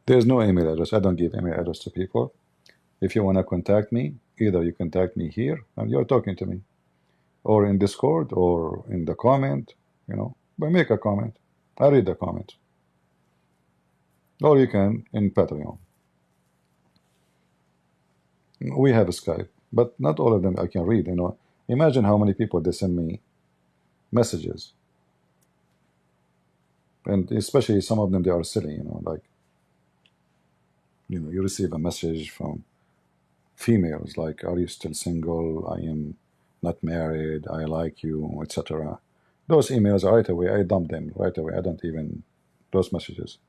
There's no email address. I don't give email address to people. If you want to contact me, either you contact me here and you're talking to me, or in Discord, or in the comment, but make a comment. I read the comment. Or you can in Patreon. We have a Skype, but not all of them I can read. Imagine how many people they send me messages, and especially some of them, they are silly. Like you receive a message from females like, "Are you still single? I am not married. I like you," etc. Those emails right away, I dump them right away. I don't even those messages.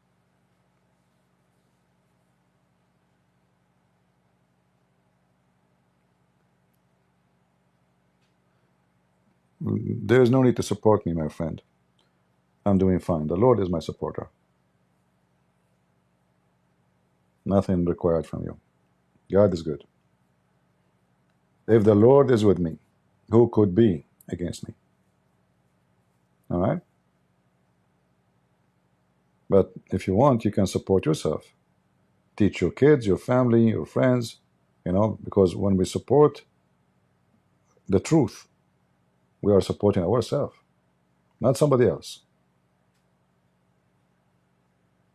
There is no need to support me, my friend. I'm doing fine. The Lord is my supporter. Nothing required from you. God is good. If the Lord is with me, who could be against me? All right? But if you want, you can support yourself. Teach your kids, your family, your friends, because when we support the truth, we are supporting ourselves, not somebody else.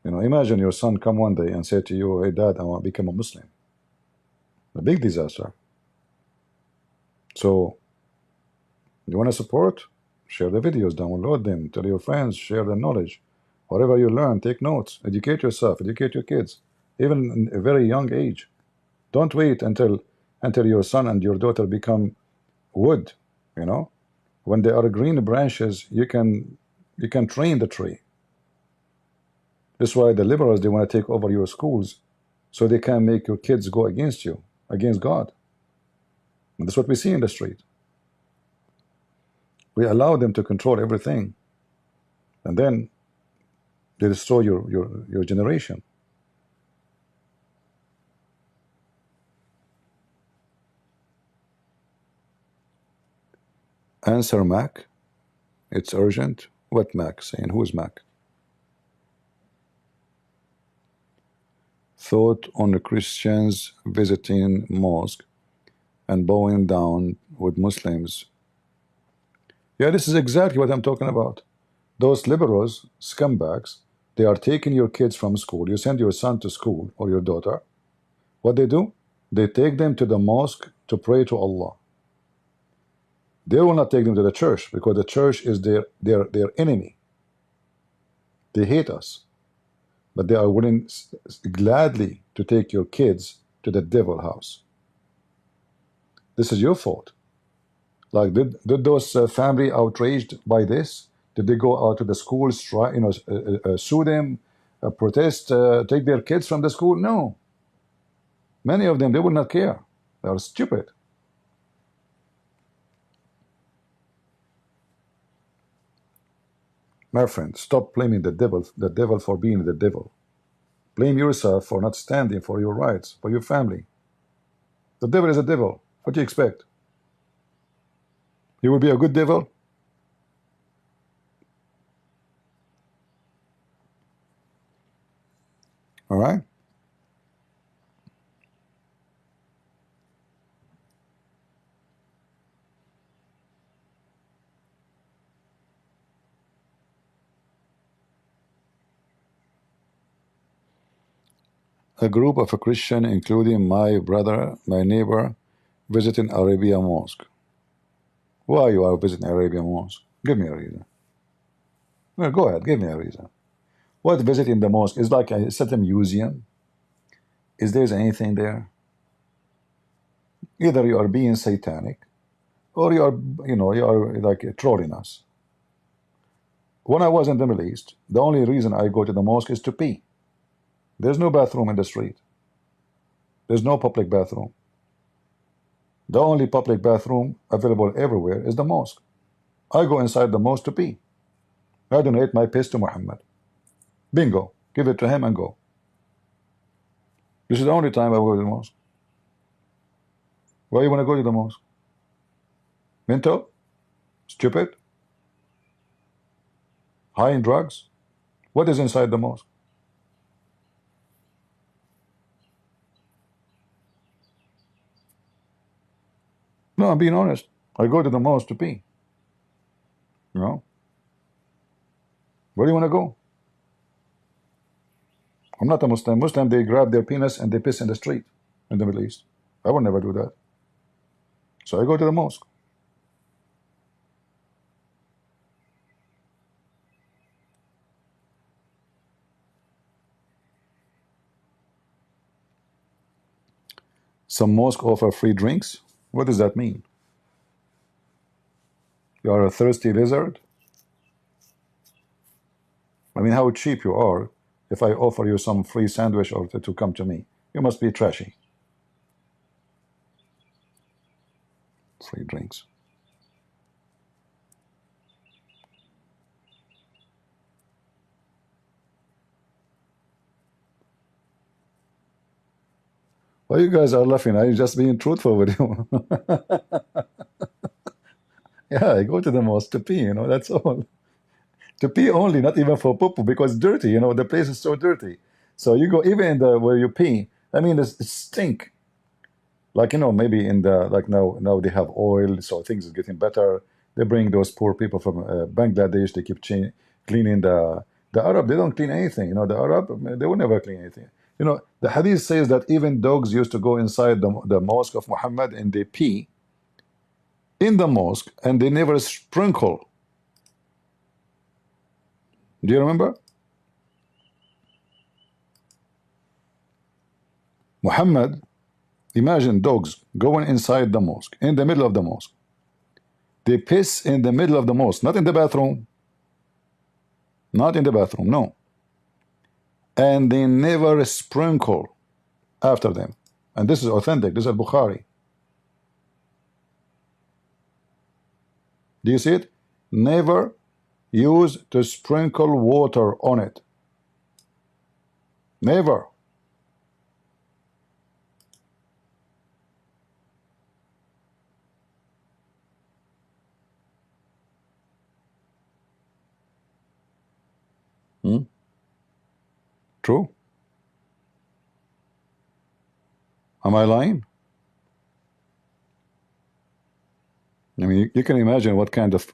Imagine your son come one day and say to you, "Hey, Dad, I want to become a Muslim." A big disaster. So, you want to support? Share the videos, download them, tell your friends, share the knowledge. Whatever you learn, take notes, educate yourself, educate your kids, even in a very young age. Don't wait until your son and your daughter become wood. When they are green branches, you can train the tree. That's why the liberals, they want to take over your schools so they can make your kids go against you, against God. And that's what we see in the street. We allow them to control everything, and then they destroy your generation. Answer Mac. It's urgent. What Mac saying? Who's Mac? Thought on the Christians visiting mosque and bowing down with Muslims. Yeah, this is exactly what I'm talking about. Those liberals, scumbags, they are taking your kids from school. You send your son to school or your daughter. What they do? They take them to the mosque to pray to Allah. They will not take them to the church because the church is their enemy. They hate us. But they are willing gladly to take your kids to the devil house. This is your fault. Like, did those family outraged by this? Did they go out to the schools, try, sue them, protest, take their kids from the school? No. Many of them, they will not care. They are stupid. My friend, stop blaming the devil for being the devil. Blame yourself for not standing for your rights, for your family. The devil is a devil. What do you expect? He will be a good devil? All right? A group of a Christian, including my brother, my neighbor, visiting Arabia Mosque. Why you are visiting Arabia Mosque? Give me a reason. Well, go ahead, give me a reason. What visiting the mosque is like? Is it a museum? Is there anything there? Either you are being satanic, or you are, you are like trolling us. When I was in the Middle East, the only reason I go to the mosque is to pee. There's no bathroom in the street. There's no public bathroom. The only public bathroom available everywhere is the mosque. I go inside the mosque to pee. I donate my piss to Mohammed. Bingo. Give it to him and go. This is the only time I go to the mosque. Why you want to go to the mosque? Mental? Stupid? High in drugs? What is inside the mosque? No, I'm being honest. I go to the mosque to pee. You know? Where do you want to go? I'm not a Muslim. Muslim, they grab their penis and they piss in the street in the Middle East. I would never do that. So I go to the mosque. Some mosque offer free drinks. What does that mean? You are a thirsty lizard? I mean, how cheap you are if I offer you some free sandwich or to come to me. You must be trashy. Free drinks. Why you guys are laughing? I'm just being truthful with you. Yeah, I go to the mosque to pee, that's all. To pee only, not even for poo-poo, because dirty, the place is so dirty. So you go, even in the where you pee, I mean, it stink. Like, maybe in the, like now they have oil, so things is getting better. They bring those poor people from Bangladesh, they keep cleaning the Arab, they don't clean anything. The Arab, they will never clean anything. The hadith says that even dogs used to go inside the mosque of Muhammad and they pee in the mosque and they never sprinkle. Do you remember? Muhammad, imagine dogs going inside the mosque, in the middle of the mosque. They piss in the middle of the mosque, not in the bathroom. Not in the bathroom, no. And they never sprinkle. after them. And this is authentic. This is Bukhari. Do you see it? Never use to sprinkle water on it. Never. True. Am I lying? I mean, you can imagine what kind of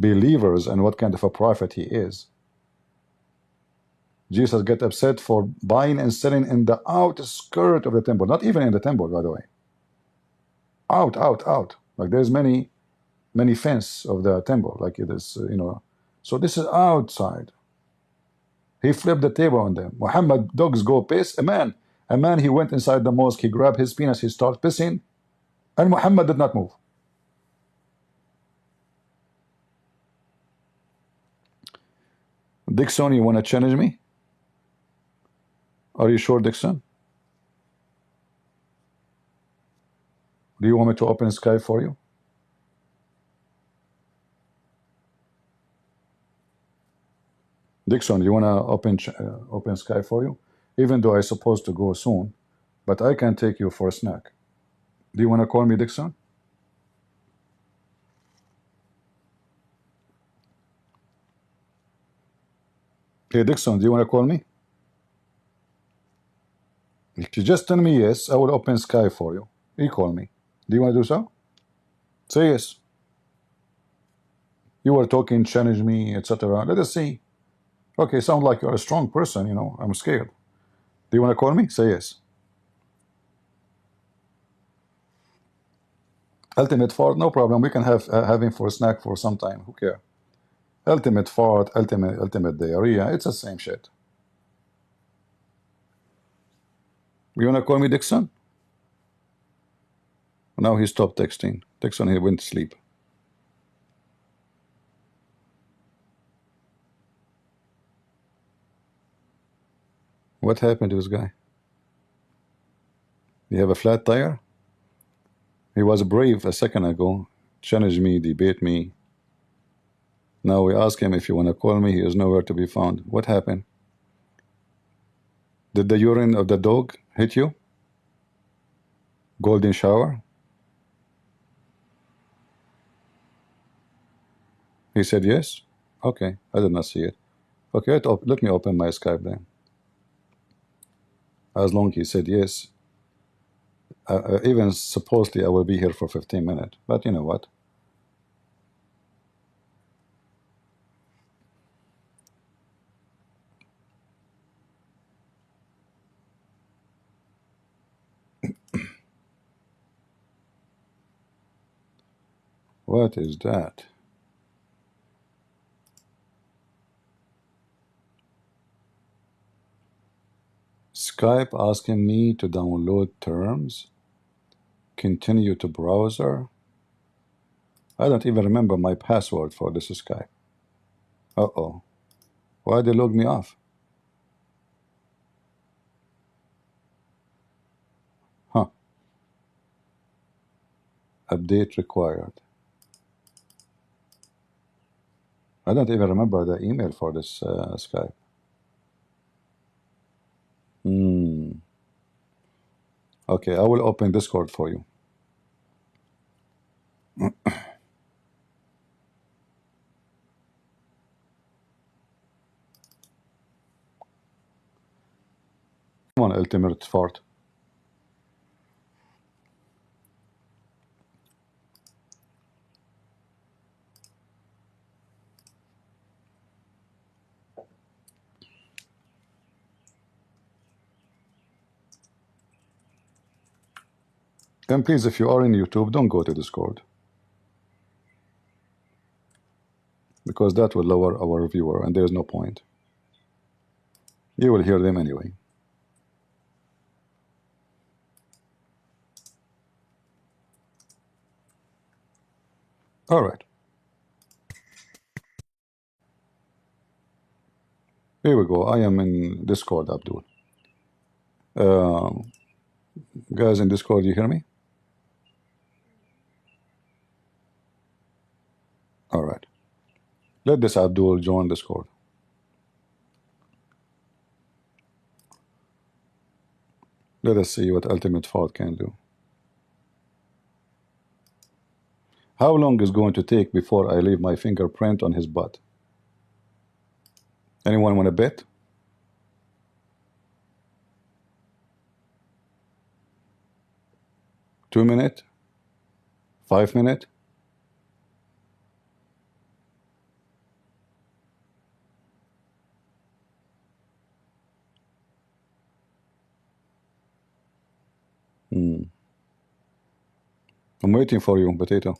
believers and what kind of a prophet he is. Jesus got upset for buying and selling in the outskirt of the temple, not even in the temple, by the way. Out. Like there's many fence of the temple, like it is, you know. So this is outside. He flipped the table on them. Muhammad dogs go piss. A man, he went inside the mosque. He grabbed his penis. He started pissing, and Muhammad did not move. Dixon, you want to challenge me? Are you sure, Dixon? Do you want me to open Skype for you? Dixon, do you want to open Skype for you? Even though I'm supposed to go soon, but I can take you for a snack. Do you want to call me, Dixon? Hey, Dixon, do you want to call me? If you just tell me yes, I will open Skype for you. You call me. Do you want to do so? Say yes. You were talking, challenge me, etc. Let us see. Okay, sound like you're a strong person, you know. I'm scared. Do you want to call me? Say yes. Ultimate fart, no problem. We can have him for a snack for some time. Who cares? Ultimate fart, ultimate diarrhea. It's the same shit. You want to call me, Dixon? Now he stopped texting. Dixon, he went to sleep. What happened to this guy? You have a flat tire? He was brave a second ago. Challenged me, debate me. Now we ask him if you want to call me. He is nowhere to be found. What happened? Did the urine of the dog hit you? Golden shower? He said yes? Okay, I did not see it. Okay, let me open my Skype then. As long as he said yes. Even supposedly I will be here for 15 minutes. But you know what? What is that? Skype asking me to download terms. Continue to browser. I don't even remember my password for this Skype. Uh-oh. Why they log me off? Huh. Update required. I don't even remember the email for this Skype. Okay, I will open Discord for you. Come on, ultimate fart. And please, if you are in YouTube, don't go to Discord. Because that will lower our viewer, and there's no point. You will hear them anyway. All right. Here we go. I am in Discord, Abdul. Guys in Discord, you hear me? All right. Let this Abdul join Discord. Let us see what Ultimate Fault can do. How long is going to take before I leave my fingerprint on his butt? Anyone want to bet? 2 minutes? 5 minutes? I'm waiting for you, Potato.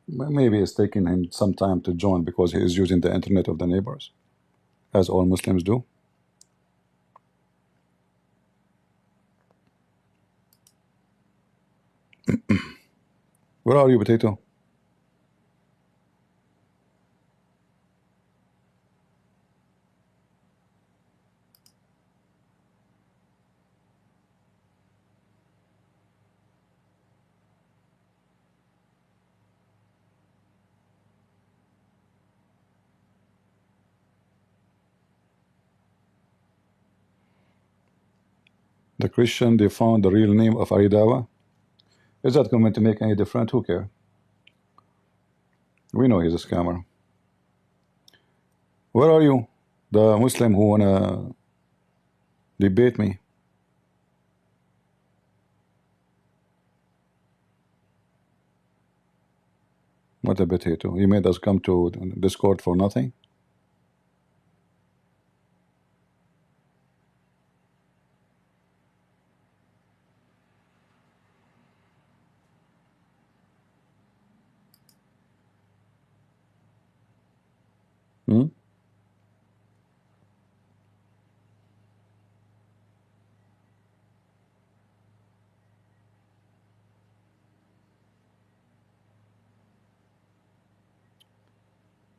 Maybe it's taking him some time to join because he is using the internet of the neighbors, as all Muslims do. Where are you, Potato? The Christian, they found the real name of Dawah. Is that going to make any difference? Who cares? We know he's a scammer. Where are you? The Muslim who wanna debate me. What a potato. He made us come to Discord for nothing.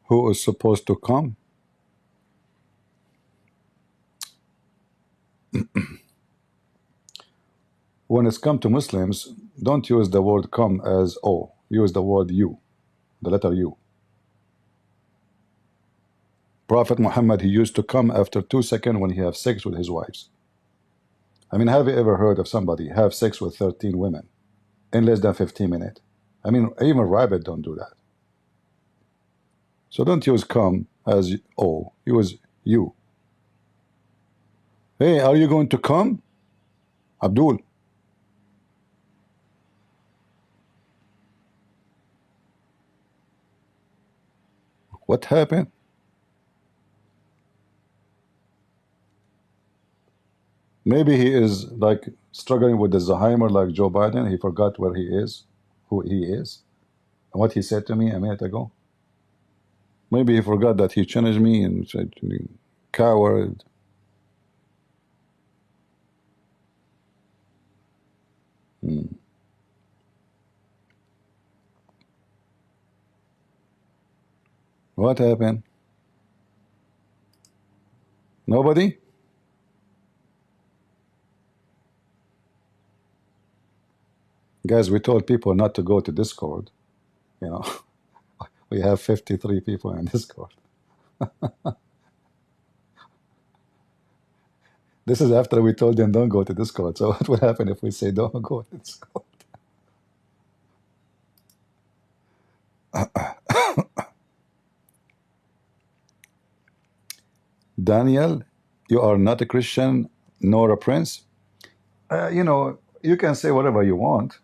Who is supposed to come? When it's come to Muslims, don't use the word come as O. Use the word you, the letter U. Prophet Muhammad, he used to come after 2 seconds when he have sex with his wives. I mean, have you ever heard of somebody have sex with 13 women in less than 15 minutes? I mean, even rabbit don't do that. So don't use come as O. Use you. Hey, are you going to come? Abdul. What happened? Maybe he is like struggling with the Alzheimer like Joe Biden. He forgot where he is, who he is, and what he said to me a minute ago. Maybe he forgot that he challenged me and said, coward. What happened? Nobody? Guys, we told people not to go to Discord. You know, we have 53 people in Discord. This is after we told them don't go to Discord. So what would happen if we say don't go to Discord? Daniel, you are not a Christian nor a prince. You know, you can say whatever you want,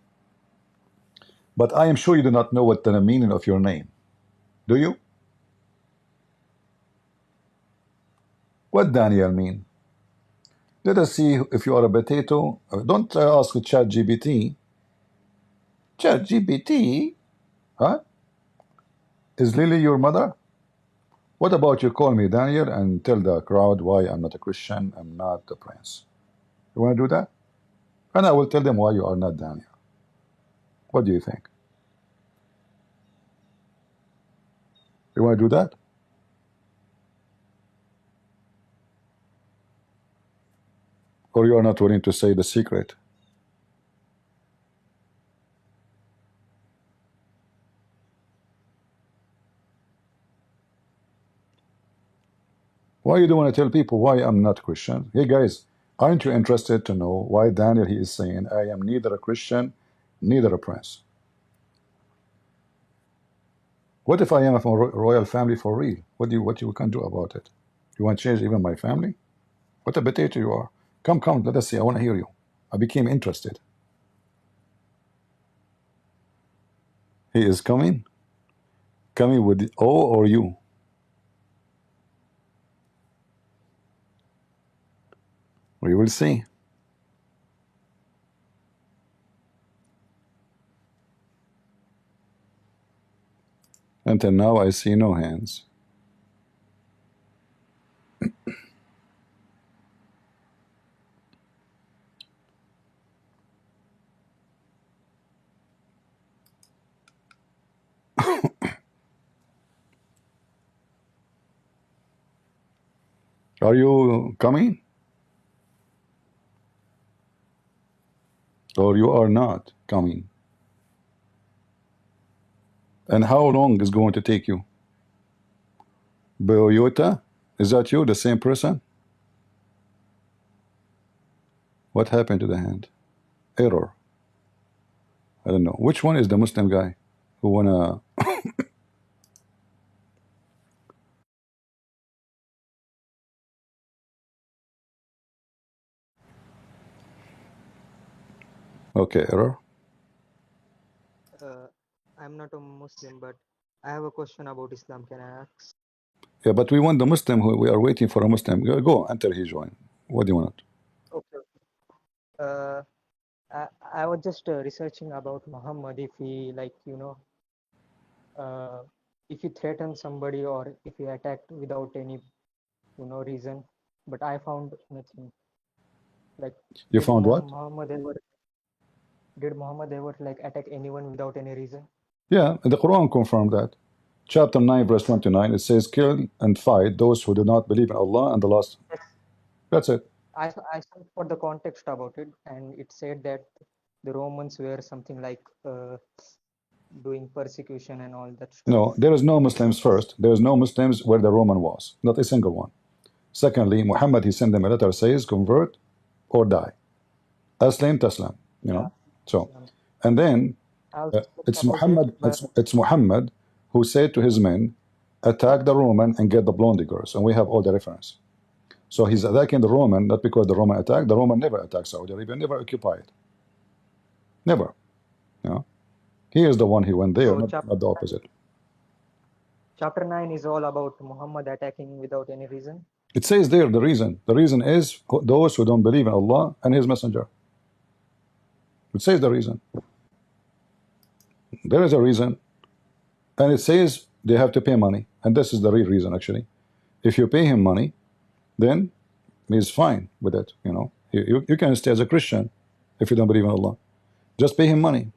but I am sure you do not know what the meaning of your name. Do you? What Daniel mean? Let us see if you are a potato. Don't ask ChatGPT. ChatGPT? Huh? Is Lily your mother? What about you call me Daniel and tell the crowd why I'm not a Christian, I'm not a prince? You want to do that? And I will tell them why you are not Daniel. What do you think? You want to do that? Or you are not willing to say the secret? Why you don't want to tell people why I'm not Christian? Hey guys, aren't you interested to know why Daniel he is saying I am neither a Christian, neither a prince? What if I am from a royal family for real? What you can do about it? You want to change even my family? What a potato you are. Come, let us see. I want to hear you. I became interested. He is coming? Coming with the O or you? We will see. Until now, I see no hands. Are you coming? Or you are not coming? And how long is going to take you? Boyota? Is that you, the same person? What happened to the hand? Error. I don't know. Which one is the Muslim guy who wanna... Okay, error. I'm not a Muslim, but I have a question about Islam. Can I ask? Yeah, but we want the Muslim who we are waiting for a Muslim. Go until he join. What do you want? Okay. Uh, I was just researching about Muhammad. If he, like, if he threatened somebody or if he attacked without any, reason. But I found nothing. Like, You found what? Did Muhammad ever like attack anyone without any reason? Yeah, the Quran confirmed that. Chapter 9, verse 29, it says, kill and fight those who do not believe in Allah and the last. Yes. That's it. I searched for the context about it, and it said that the Romans were something like doing persecution and all that stuff. No, there is no Muslims first. There is no Muslims where the Roman was. Not a single one. Secondly, Muhammad, he sent them a letter, says, convert or die. Aslim taslam, you Yeah. know. So, Islam. and then I also looked it's about it, Muhammad, but it's Muhammad who said to his men, attack the Roman and get the blonde girls. And we have all the reference. So he's attacking the Roman, not because the Roman attacked. The Roman never attacked Saudi Arabia, never occupied. Never. You know? He is the one who went there, so not the opposite. chapter 9 is all about Muhammad attacking without any reason. It says there the reason. The reason is those who don't believe in Allah and His Messenger. It says the reason. There is a reason. And it says they have to pay money. And this is the real reason, actually. If you pay him money, then he's fine with it. You know, you can stay as a Christian if you don't believe in Allah. Just pay him money.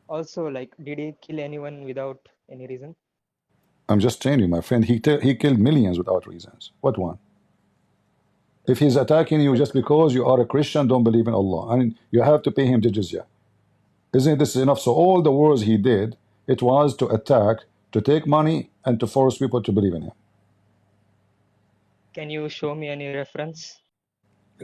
Also, like, did he kill anyone without any reason? I'm just telling you, my friend, he killed millions without reasons. What one? If he's attacking you Like, just because you are a Christian, don't believe in Allah, and you have to pay him the jizya. Isn't this enough? So all the wars he did, it was to attack, to take money, and to force people to believe in him. can you show me any reference?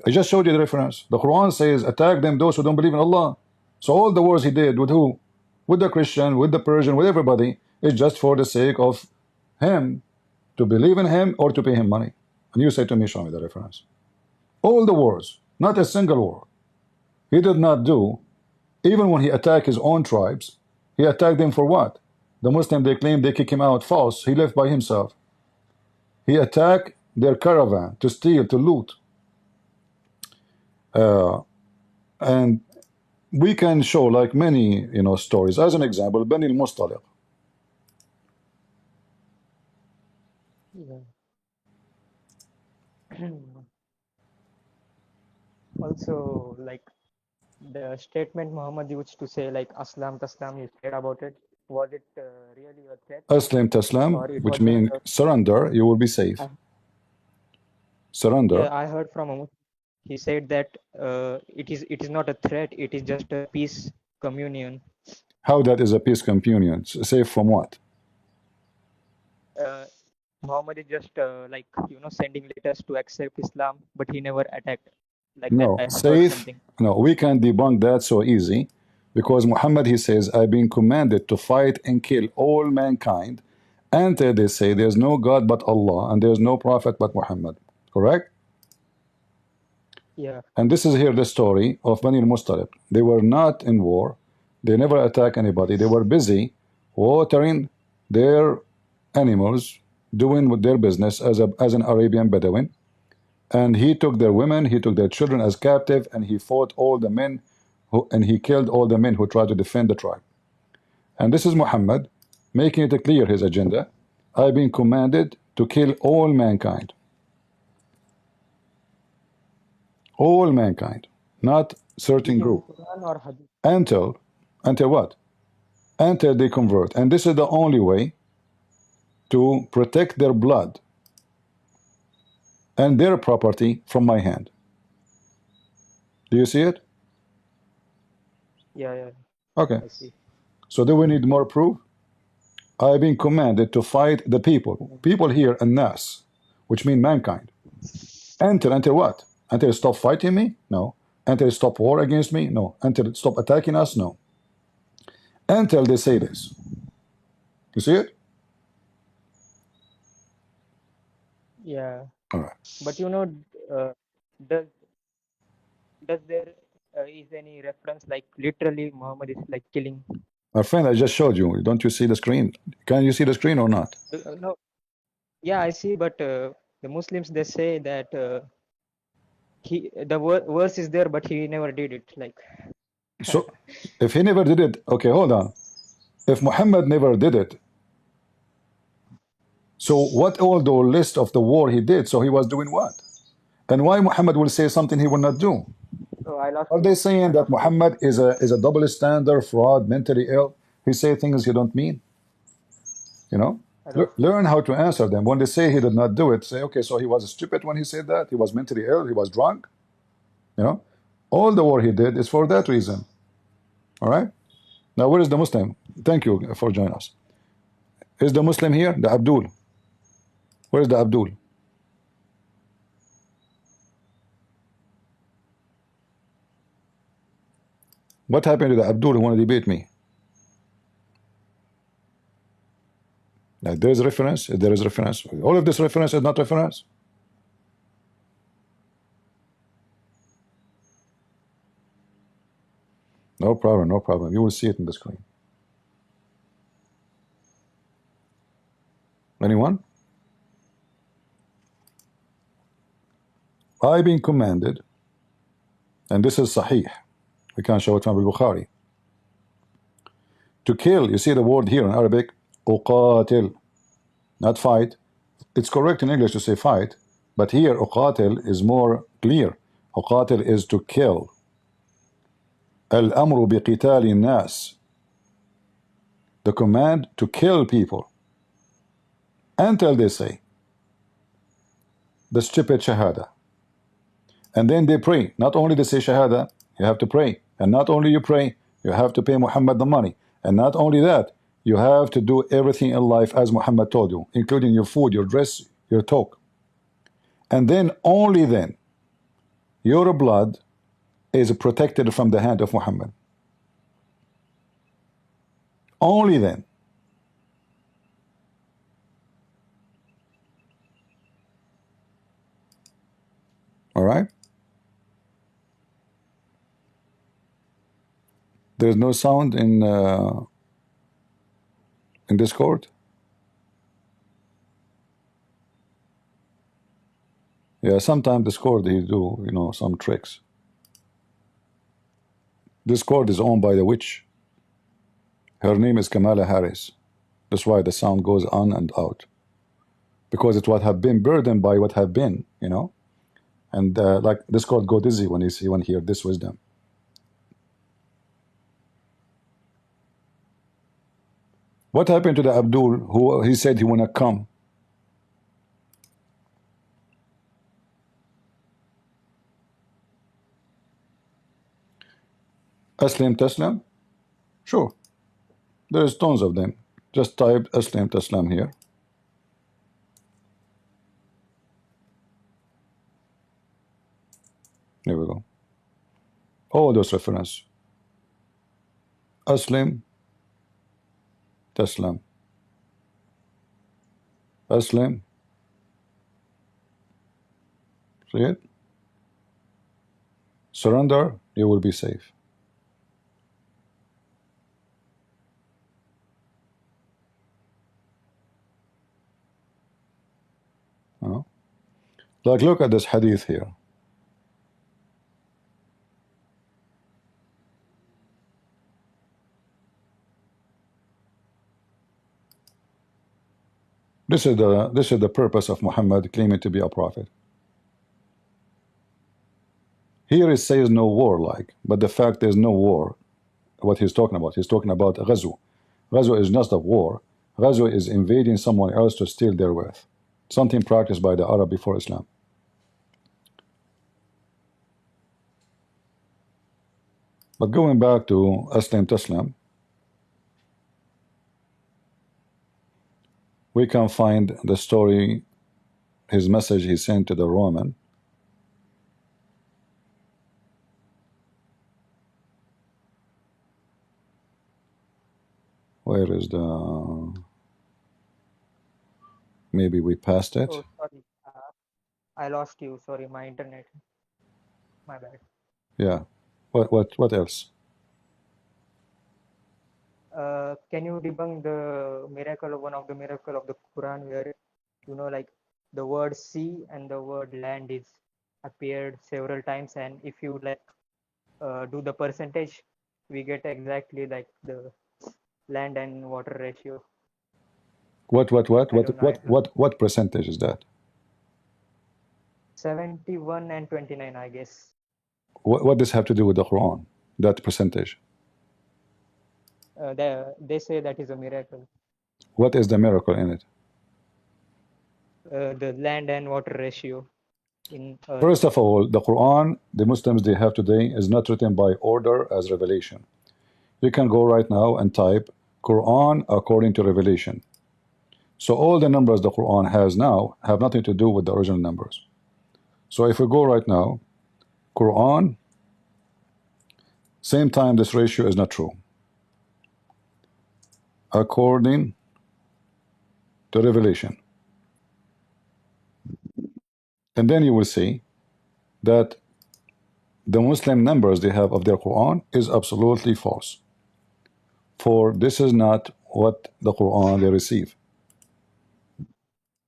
I just showed you the reference. The Quran says, attack them, those who don't believe in Allah. So all the wars he did with who? With the Christian, with the Persian, with everybody, is just for the sake of him to believe in him or to pay him money. And you say to me, show me the reference. All the wars, not a single war. He did not do, even when he attacked his own tribes, he attacked them for what? The Muslim, they claim they kick him out. False. He left by himself. He attacked their caravan to steal, to loot. And we can show like many stories. As an example, Bani al-Mustaliq. Yeah. Also, like the statement Muhammad used to say, like Aslam Taslam, you said about it. Was it really a threat, Aslam taslam, or it which was just means a? surrender, you will be safe. I, Surrender. yeah, I heard from a Muslim. He said that it is not a threat. It is just a peace communion. How that is a peace communion? Safe from what? Uh, Muhammad is just like sending letters to accept Islam, but he never attacked. Like that, No, I heard safe. something. No, we can debunk that so easy because Muhammad, he says, I've been commanded to fight and kill all mankind until they say there's no God but Allah and there's no prophet but Muhammad. Correct? Yeah, And this is here the story of Bani al-Mustaliq. They were not in war. They never attacked anybody. They were busy watering their animals, doing with their business as an Arabian Bedouin. And he took their women, he took their children as captive, and he fought all the men and he killed all the men who tried to defend the tribe. And this is Muhammad making it clear his agenda. I've been commanded to kill all mankind. All mankind, not certain is it group. Quran or Hadith? Until what? Until they convert. And this is the only way to protect their blood and their property from my hand. Do you see it? Yeah, yeah, Okay. I see. So do we need more proof? I've been commanded to fight the people. People here, Nas, which mean mankind. Until what? Until they stop fighting me? No. Until they stop war against me? No. Until they stop attacking us? No. Until they say this. You see it? Yeah, All right. but uh, does there is any reference like literally Muhammad is like killing? My friend, I just showed you. Don't you see the screen? Can you see the screen or not? No, yeah, I see, but the Muslims they say that verse is there, but he never did it. Like, So if he never did it, okay, hold on. If Muhammad never did it, so what all the list of the war he did? So he was doing what? And why Muhammad will say something he will not do? oh, I lost Are you. they I saying that lost you. Muhammad is a double standard, fraud, mentally ill? He say things he don't mean. You know, I lost you. learn how to answer them. When they say he did not do it, say, okay, so he was stupid when he said that. He was mentally ill. He was drunk. You know, all the war he did is for that reason. All right. Now, where is the Muslim? Thank you for joining us. Is the Muslim here? The Abdul. Where is the Abdul? What happened to the Abdul who want to debate me? Now, there is reference. There is reference. All of this reference is not reference. No problem. No problem. You will see it in the screen. Anyone? I've been commanded, and this is Sahih. We can show it from Bukhari. To kill. You see the word here in Arabic, uqatil, not fight. It's correct in English to say fight, but here uqatil is more clear. Uqatil is to kill. Al-amru biqitali nas. The command to kill people until they say the stupid shahada. And then they pray. Not only they say shahada, you have to pray. And not only you pray, you have to pay Muhammad the money. And not only that, you have to do everything in life as Muhammad told you, including your food, your dress, your talk. And then, only then, your blood is protected from the hand of Muhammad. Only then. All right? There's no sound in Discord. Yeah, sometimes Discord he do some tricks. Discord is owned by the witch. Her name is Kamala Harris. That's why the sound goes on and out. Because it would have been burdened by what have been, And like Discord go dizzy when you hear this wisdom. What happened to the Abdul who he said he wanna come? Aslam Taslam? Sure. There's tons of them. Just type Aslam Taslam here. There we go. All those references. Aslam Taslam. Aslam. See it? Surrender, you will be safe. Like, look at this hadith here. This is the purpose of Muhammad claiming to be a prophet. Here it says no war, like, but the fact there's no war. What he's talking about? He's talking about ghazw. Ghazw is not a war. Ghazw is invading someone else to steal their wealth. Something practiced by the Arab before Islam. But going back to Aslam Taslam, we can find the story, his message he sent to the Roman. Where is the... Maybe we passed it. Oh, sorry. I lost you. Sorry, my internet. My bad. Yeah. What else? Can you debunk the miracle of one of the miracle of the Quran where, you know, like the word sea and the word land is appeared several times, and if you like do the percentage, we get exactly like the land and water ratio. What I don't know. what percentage is that? 71 and 29, I guess. What does have to do with the Quran? That percentage. They say that is a miracle. What is the miracle in it? The land and water ratio in earth. First of all, the Quran, the Muslims they have today, is not written by order as revelation. You can go right now and type Quran according to revelation. So all the numbers the Quran has now have nothing to do with the original numbers. So if we go right now, Quran, same time this ratio is not true. According to revelation. And then you will see that the Muslim numbers they have of their Quran is absolutely false. For this is not what the Quran they receive.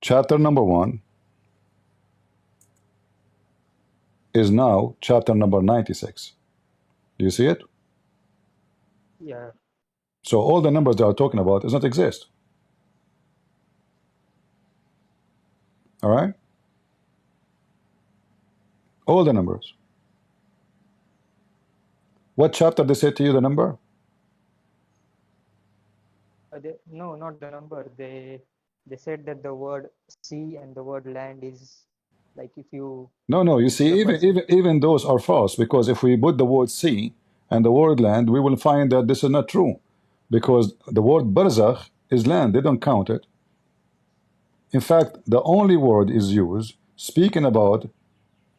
Chapter number 1 is now chapter number 96. Do you see it? Yeah. So all the numbers they are talking about does not exist. All right? All the numbers. What chapter they say to you the number? No, not the number. They said that the word sea and the word land is like if you No, you do see, the even those are false, because if we put the word sea and the word land, we will find that this is not true, because the word barzakh is land. They don't count it. In fact, the only word is used speaking about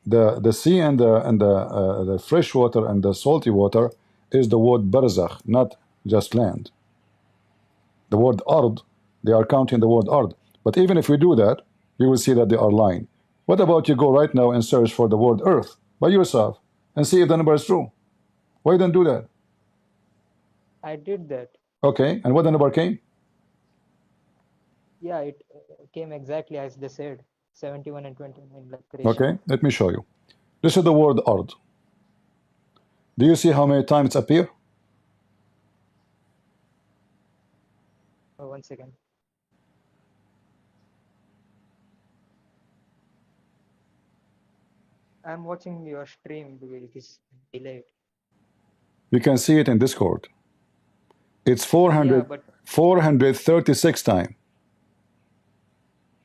the sea and the fresh water and the salty water is the word barzakh, not just land. The word ard, they are counting the word ard. But even if we do that, you will see that they are lying. What about you go right now and search for the word earth by yourself and see if the number is true? Why you don't do that? I did that. Okay, and what the number came? Yeah, it came exactly as they said, 71 and 29 like ratio. Okay, let me show you. This is the word ard. Do you see how many times it appear? Oh, 1 second. I'm watching your stream because it is delayed. You can see it in Discord. It's Yeah, but 436 time.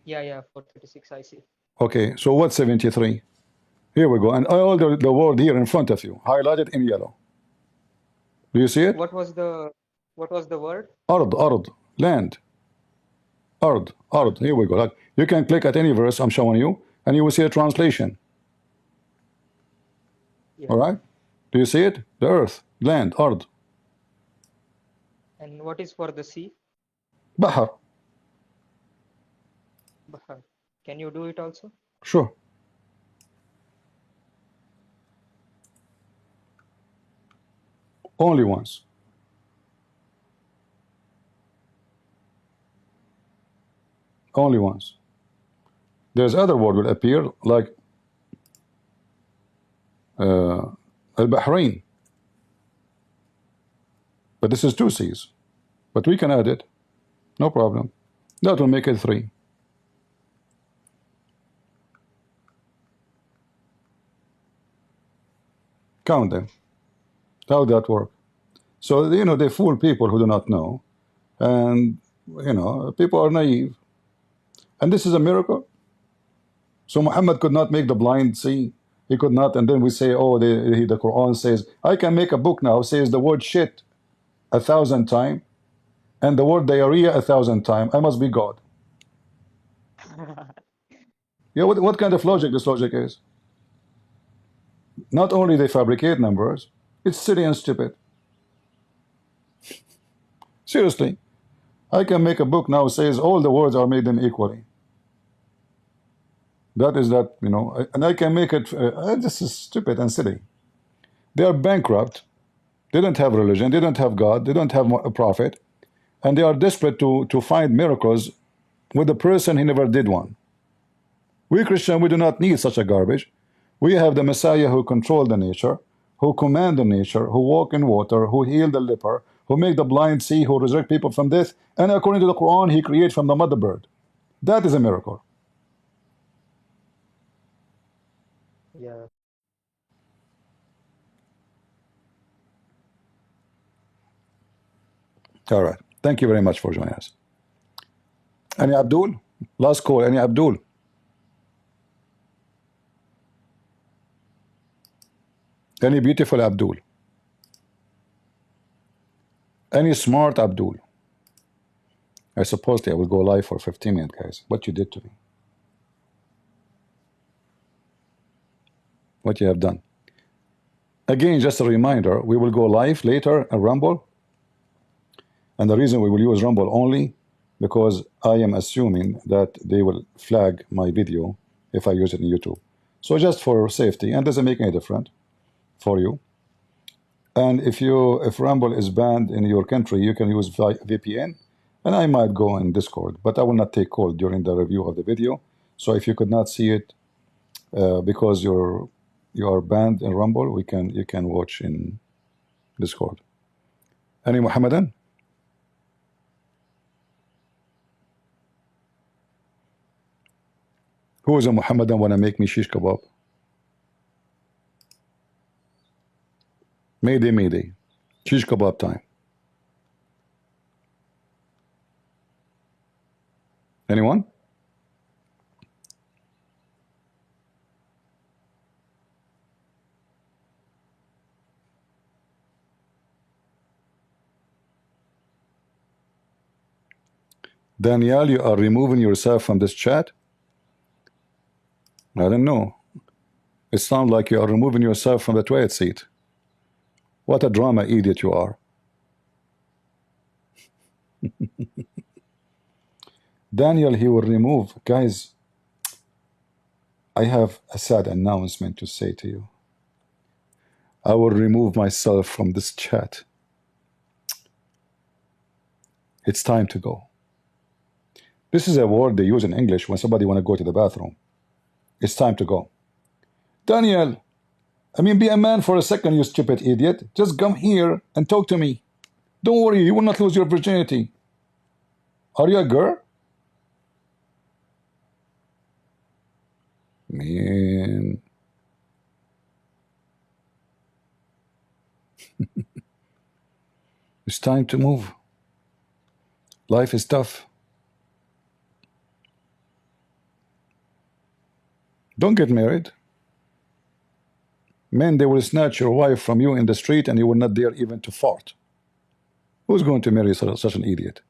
yeah, 436 I see. Okay, so what's 73? Here we go. And all the word here in front of you, highlighted in yellow. Do you see it? What was the word? Ard, land. Ard. Here we go. Like, you can click at any verse I'm showing you, and you will see a translation. Yeah. All right? Do you see it? The earth, land, ard. And what is for the sea? Bahar. Bahar. Can you do it also? Sure. Only once. Only once. There's other word will appear like Al-Bahrain. But this is two seas. But we can add it. No problem. That will make it 3. Count them. How that work? So, you know, they fool people who do not know. And, you know, people are naive. And this is a miracle. So Muhammad could not make the blind see. He could not. And then we say, oh, the Quran says, I can make a book now, says the word shit 1,000 times and the word diarrhea 1,000 times. I must be God. Yeah, what kind of logic this logic is? Not only they fabricate numbers, it's silly and stupid. Seriously. I can make a book now says all the words are made them equally. That is that, you know, and I can make it, this is stupid and silly. They are bankrupt. They don't have religion. They don't have God. They don't have a prophet. And they are desperate to find miracles with a person he never did one. We Christian, we do not need such a garbage. We have the Messiah who controlled the nature, who command the nature, who walk in water, who heal the leper, who make the blind see, who resurrect people from death, and according to the Quran, he created from the mother bird. That is a miracle. Yeah. All right. Thank you very much for joining us. Any Abdul? Last call. Any Abdul? Any beautiful Abdul? Any smart Abdul? I suppose I will go live for 15 minutes, guys. What you did to me. What you have done. Again, just a reminder, we will go live later at Rumble. And the reason we will use Rumble only because I am assuming that they will flag my video if I use it in YouTube. So just for safety, and doesn't make any difference for you. And if Rumble is banned in your country, you can use VPN, and I might go in Discord, but I will not take call during the review of the video. So if you could not see it because you are banned in Rumble, you can watch in Discord. Any Mohammedan? Who is a Mohammedan wanna make me shish kebab? Mayday. Shish kebab time. Anyone? Danielle, you are removing yourself from this chat? I don't know. It sounds like you are removing yourself from the toilet seat. What a drama idiot you are. Daniel, he will remove. Guys, I have a sad announcement to say to you. I will remove myself from this chat. It's time to go. This is a word they use in English when somebody want to go to the bathroom. It's time to go. Daniel, be a man for a second, you stupid idiot. Just come here and talk to me. Don't worry, you will not lose your virginity. Are you a girl? Man. It's time to move. Life is tough. Don't get married. Men, they will snatch your wife from you in the street and you will not dare even to fart. Who's going to marry such an idiot?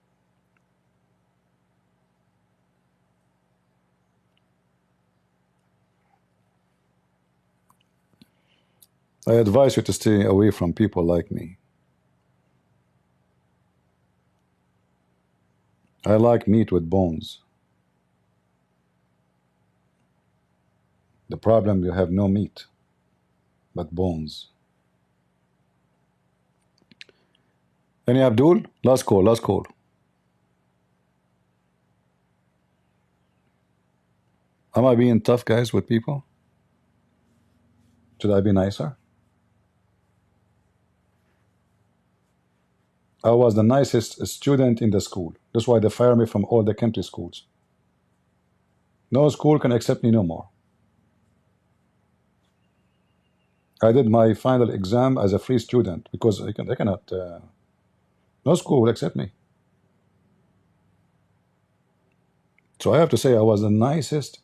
I advise you to stay away from people like me. I like meat with bones. The problem, you have no meat, but bones. Any Abdul? Last call, last call. Am I being tough, guys, with people? Should I be nicer? I was the nicest student in the school. That's why they fired me from all the country schools. No school can accept me no more. I did my final exam as a free student because they cannot. No school will accept me. So I have to say I was the nicest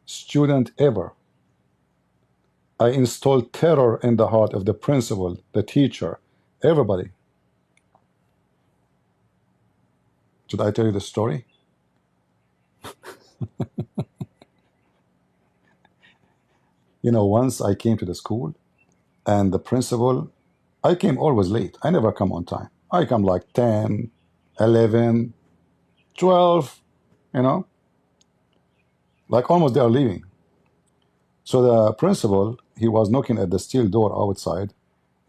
student ever. I installed terror in the heart of the principal, the teacher, everybody. Should I tell you the story? You know, once I came to the school and the principal, I came always late. I never come on time. I come like 10, 11, 12, you know, like almost they are leaving. So the principal, he was knocking at the steel door outside,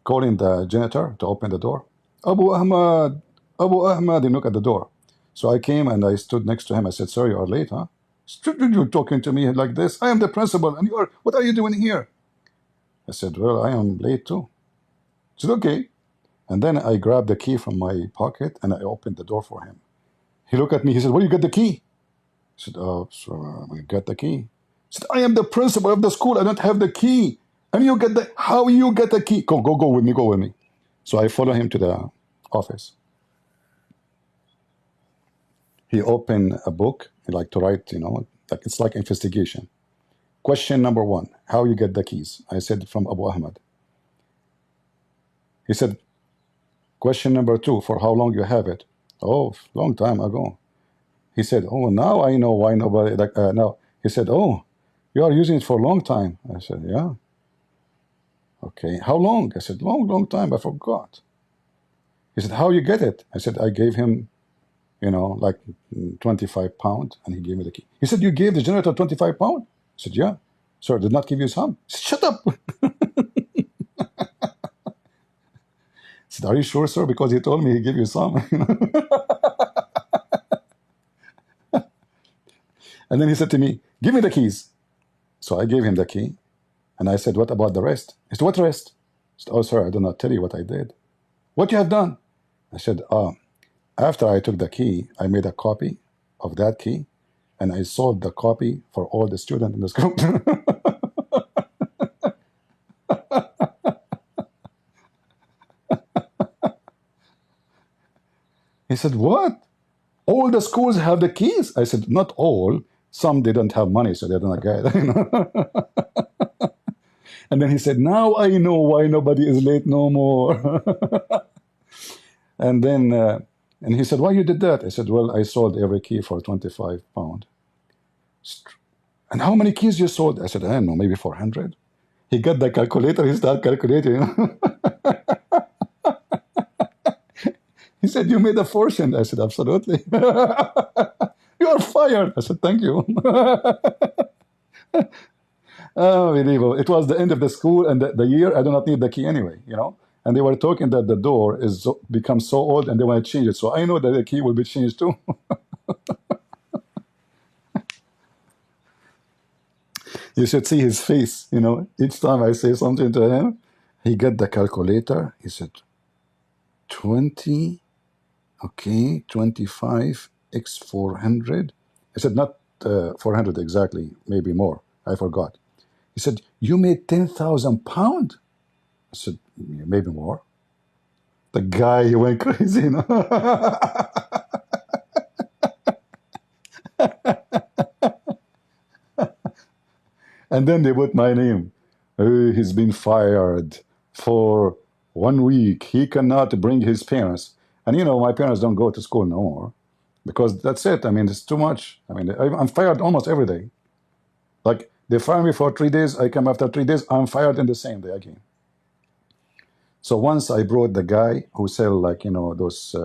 calling the janitor to open the door. Abu Ahmed, Abu Ahmed, he knocked at the door. So I came and I stood next to him. I said, sir, you are late, huh? You're talking to me like this. I am the principal, and what are you doing here? I said, well, I am late too. He said, okay. And then I grabbed the key from my pocket and I opened the door for him. He looked at me. He said, where you get the key? I said, oh, sir, I got the key. He said, I am the principal of the school. I don't have the key. And you get how you get the key? Go with me, go with me. So I follow him to the office. He opened a book, he like to write, you know, like it's like investigation. Question number 1, how you get the keys? I said, from Abu Ahmed. He said, question number 2, for how long you have it? Oh, long time ago. He said, oh, now I know why nobody, like, now. He said, oh, you are using it for a long time. I said, yeah. Okay, how long? I said, long time, I forgot. He said, how you get it? I said, I gave him, you know, like 25 pounds, and he gave me the key. He said, you gave the janitor 25 pounds? I said, yeah. Sir, did not give you some? He said, shut up. I said, are you sure, sir? Because he told me he gave you some. And then he said to me, give me the keys. So I gave him the key, and I said, what about the rest? He said, what rest? I said, oh, sir, I did not tell you what I did. What you have done? I said, after I took the key, I made a copy of that key, and I sold the copy for all the students in the school. He said, what? All the schools have the keys? I said, not all. Some didn't have money, so they didn't get it. And then he said, now I know why nobody is late no more. And then, and he said, why you did that? I said, well, I sold every key for 25 pounds. And how many keys you sold? I said, I don't know, maybe 400. He got the calculator, he started calculating. He said, you made a fortune. I said, absolutely. You are fired. I said, thank you. Unbelievable. It was the end of the school and the year. I do not need the key anyway, you know. And they were talking that the door is become so old and they want to change it. So I know that the key will be changed too. You should see his face, you know. Each time I say something to him, he got the calculator. He said, 20, okay, 25 x 400. I said, not 400 exactly, maybe more. I forgot. He said, you made 10,000 pounds? I said, maybe more. The guy, he went crazy, you know. And then they put my name. He's been fired for 1 week. He cannot bring his parents. And you know, my parents don't go to school no more because that's it. I mean, it's too much. I mean, I'm fired almost every day. Like they fire me for 3 days. I come after 3 days. I'm fired in the same day again. So once I brought the guy who sell like, you know, those,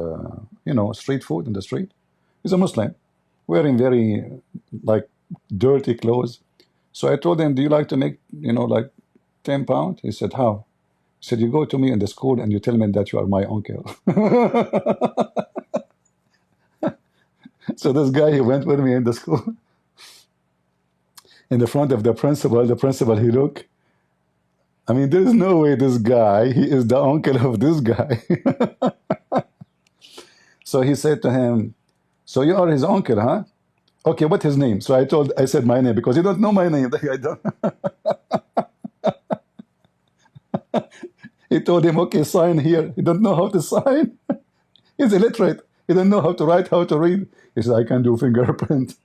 street food in the street. He's a Muslim, wearing very like dirty clothes. So I told him, do you like to make, like 10 pounds? He said, how? He said, you go to me in the school and you tell me that you are my uncle. So this guy, he went with me in the school. In the front of the principal, he looked. I mean, there is no way this guy, he is the uncle of this guy. So he said to him, so you are his uncle, huh? Okay, what's his name? So I said my name because he don't know my name. I don't. He told him, okay, sign here. He don't know how to sign. He's illiterate. He don't know how to write, how to read. He said, I can do fingerprint.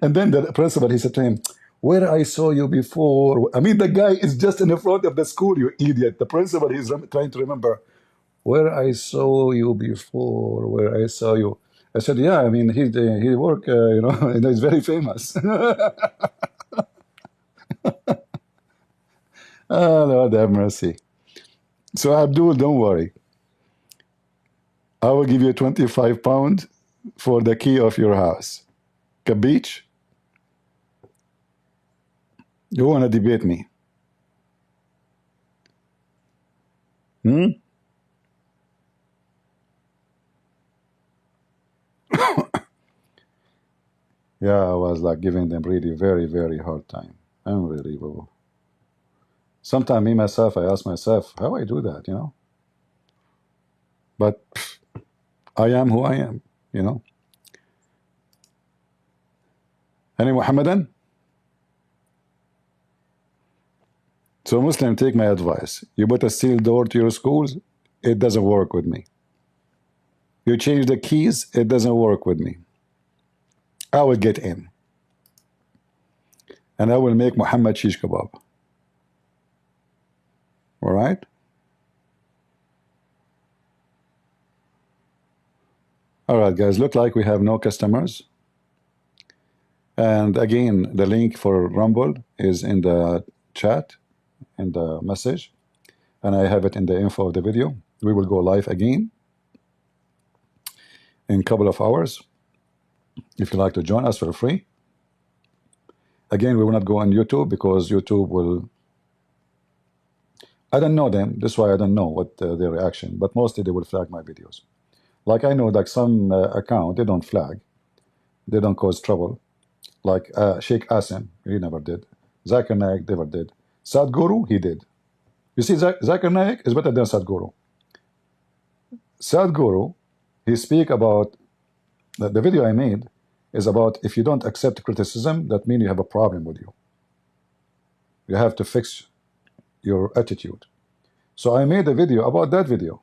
And then the principal, he said to him, where I saw you before. I mean, the guy is just in the front of the school, you idiot. The principal, he's trying to remember, where I saw you before, where I saw you. I said, yeah, I mean, he work, and he's very famous. Oh, Lord have mercy. So, Abdul, don't worry. I will give you 25 pounds for the key of your house. Capiche? You want to debate me? Hmm? Yeah, I was like giving them really very, very hard time. Unbelievable. Sometimes me, myself, I ask myself, how I do that, But I am who I am, Any Mohammedan? So Muslim, take my advice. You put a sealed door to your schools, it doesn't work with me. You change the keys, it doesn't work with me. I will get in. And I will make Muhammad shish kebab. All right? All right, guys, look like we have no customers. And again, the link for Rumble is in the chat, in the message. And I have it in the info of the video. We will go live again in a couple of hours. If you'd like to join us for free. Again, we will not go on YouTube because YouTube will... I don't know them. That's why I don't know what their reaction. But mostly they will flag my videos. Like I know like some account, they don't flag. They don't cause trouble. Like Sheikh Asim, he never did. Zakir Naik never did. Sadhguru, he did. You see, Zakir Naik is better than Sadhguru. Sadhguru, he speak about... The video I made is about if you don't accept criticism, that means you have a problem with you. You have to fix your attitude. So I made a video about that video.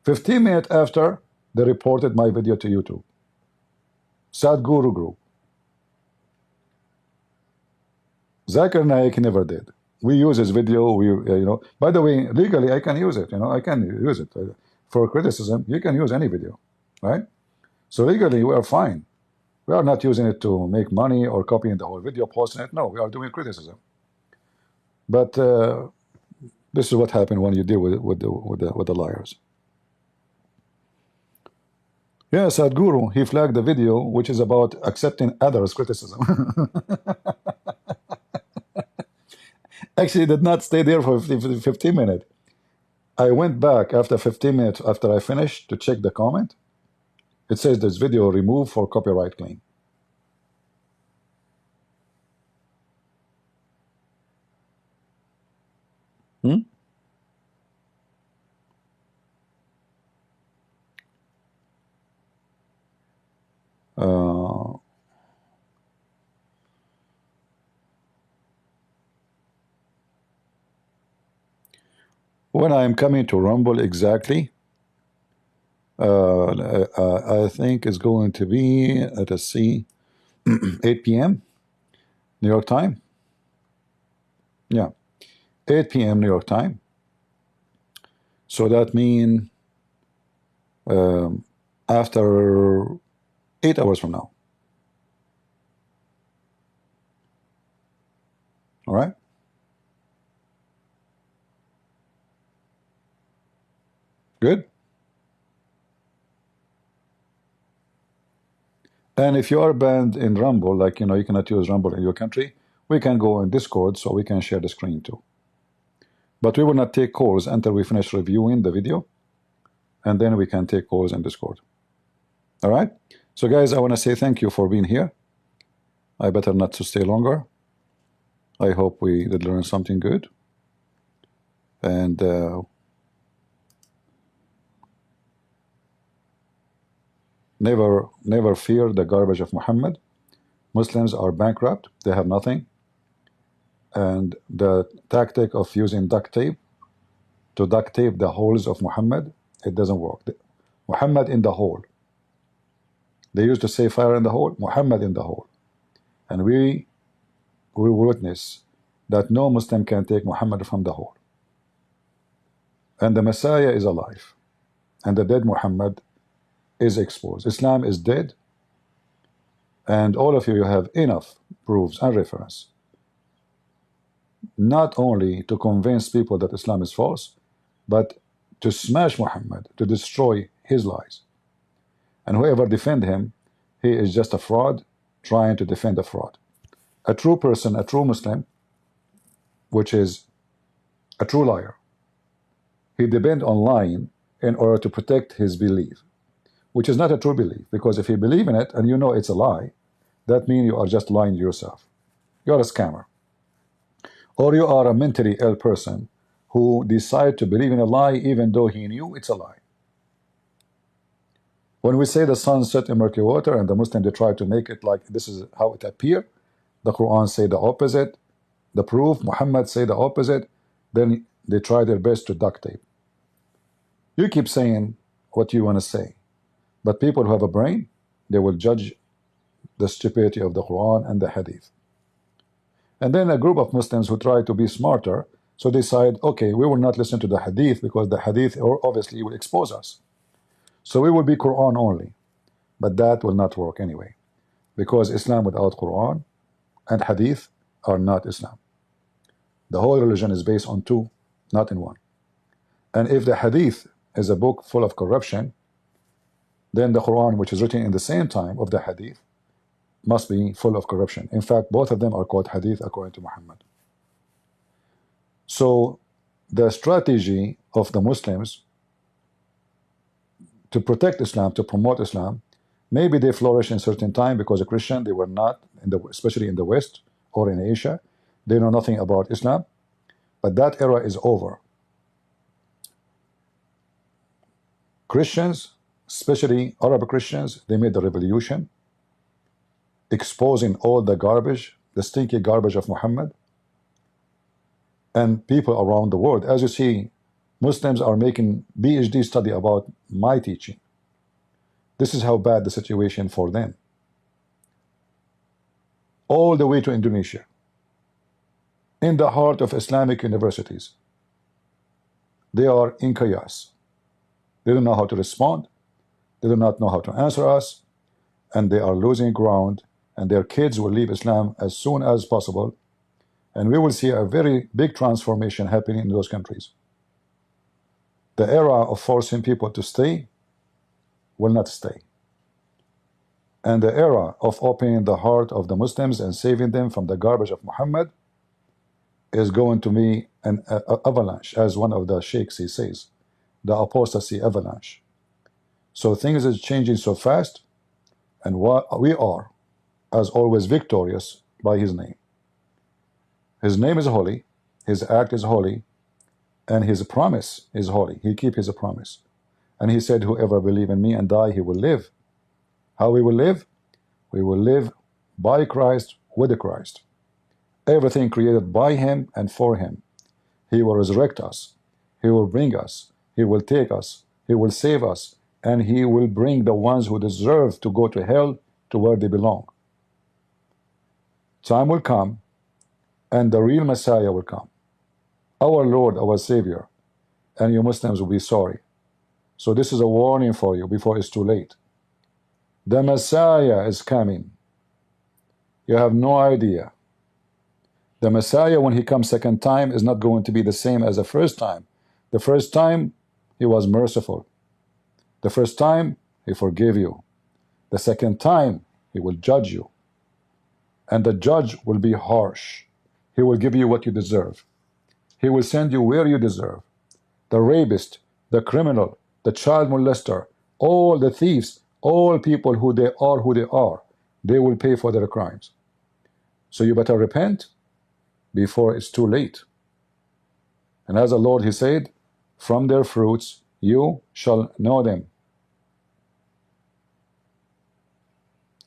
15 minutes after, they reported my video to YouTube. Sadhguru group. Zakir Naik never did. We use his video. By the way, legally I can use it. I can use it for criticism. You can use any video, right? So legally we are fine. We are not using it to make money or copying the whole video, posting it. No, we are doing criticism. But this is what happened when you deal with the liars. Yeah, Sadhguru, he flagged the video which is about accepting others' criticism. Actually, did not stay there for 15 minutes. I went back after 15 minutes after I finished to check the comment. It says this video removed for copyright claim. Hmm? Uh, When I'm coming to Rumble exactly, I think it's going to be, let us see, 8 p.m. New York time. Yeah, 8 p.m. New York time. So that means after 8 hours from now. All right. Good. And if you are banned in Rumble, like, you cannot use Rumble in your country, we can go in Discord so we can share the screen too. But we will not take calls until we finish reviewing the video, and then we can take calls in Discord. All right. So guys, I want to say thank you for being here. I better not to stay longer. I hope we did learn something good. And never fear the garbage of Muhammad. Muslims are bankrupt. They have nothing. And the tactic of using duct tape to duct tape the holes of Muhammad, it doesn't work. Muhammad in the hole. They used to say fire in the hole, Muhammad in the hole. And we witness that no Muslim can take Muhammad from the hole. And the Messiah is alive. And the dead Muhammad is exposed. Islam is dead. And all of you have enough proofs and reference, not only to convince people that Islam is false, but to smash Muhammad, to destroy his lies. And whoever defend him, he is just a fraud trying to defend a fraud. A true person, a true Muslim, which is a true liar, he depends on lying in order to protect his belief, which is not a true belief, because if you believe in it and you know it's a lie, that means you are just lying to yourself. You're a scammer. Or you are a mentally ill person who decided to believe in a lie even though he knew it's a lie. When we say the sun set in murky water and the Muslim, they try to make it like this is how it appeared, the Quran say the opposite, the proof, Muhammad say the opposite, then they try their best to duct tape. You keep saying what you want to say, but people who have a brain, they will judge the stupidity of the Quran and the Hadith. And then a group of Muslims who try to be smarter, so they decide, okay, we will not listen to the Hadith because the Hadith obviously will expose us. So we will be Quran only. But that will not work anyway, because Islam without Quran and Hadith are not Islam. The whole religion is based on two, not in one. And if the Hadith is a book full of corruption, then the Quran, which is written in the same time of the Hadith, must be full of corruption. In fact, both of them are called Hadith according to Muhammad. So the strategy of the Muslims to protect Islam, to promote Islam, maybe they flourish in certain time because a Christian, they were not, especially in the West or in Asia, they know nothing about Islam, but that era is over. Christians, especially Arab Christians, they made the revolution, exposing all the garbage, the stinky garbage of Muhammad. And people around the world, as you see, Muslims are making PhD study about my teaching. This is how bad the situation for them. All the way to Indonesia, in the heart of Islamic universities. They are in chaos. They don't know how to respond. They do not know how to answer us. And they are losing ground. And their kids will leave Islam as soon as possible. And we will see a very big transformation happening in those countries. The era of forcing people to stay will not stay. And the era of opening the heart of the Muslims and saving them from the garbage of Muhammad is going to be an avalanche, as one of the sheikhs he says, the apostasy avalanche. So things are changing so fast, and we are, as always, victorious by his name. His name is holy, his act is holy, and his promise is holy. He keeps his promise. And he said, whoever believes in me and die, he will live. How we will live? We will live by Christ, with Christ. Everything created by him and for him. He will resurrect us. He will bring us. He will take us. He will save us. And He will bring the ones who deserve to go to hell to where they belong. Time will come, and the real Messiah will come. Our Lord, our Savior. And you Muslims will be sorry. So this is a warning for you before it's too late. The Messiah is coming. You have no idea. The Messiah, when He comes second time, is not going to be the same as the first time. The first time, He was merciful. The first time, He forgave you. The second time, He will judge you. And the judge will be harsh. He will give you what you deserve. He will send you where you deserve. The rapist, the criminal, the child molester, all the thieves, all people who they are, they will pay for their crimes. So you better repent before it's too late. And as the Lord, He said, from their fruits you shall know them.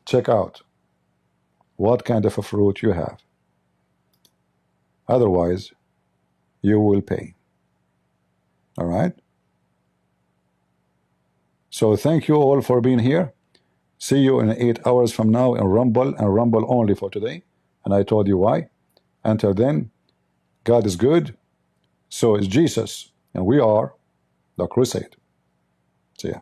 Check out what kind of a fruit you have. Otherwise, you will pay. All right? So thank you all for being here. See you in 8 hours from now in Rumble, and Rumble only for today. And I told you why. Until then, God is good. So is Jesus. And we are the crusade. See ya.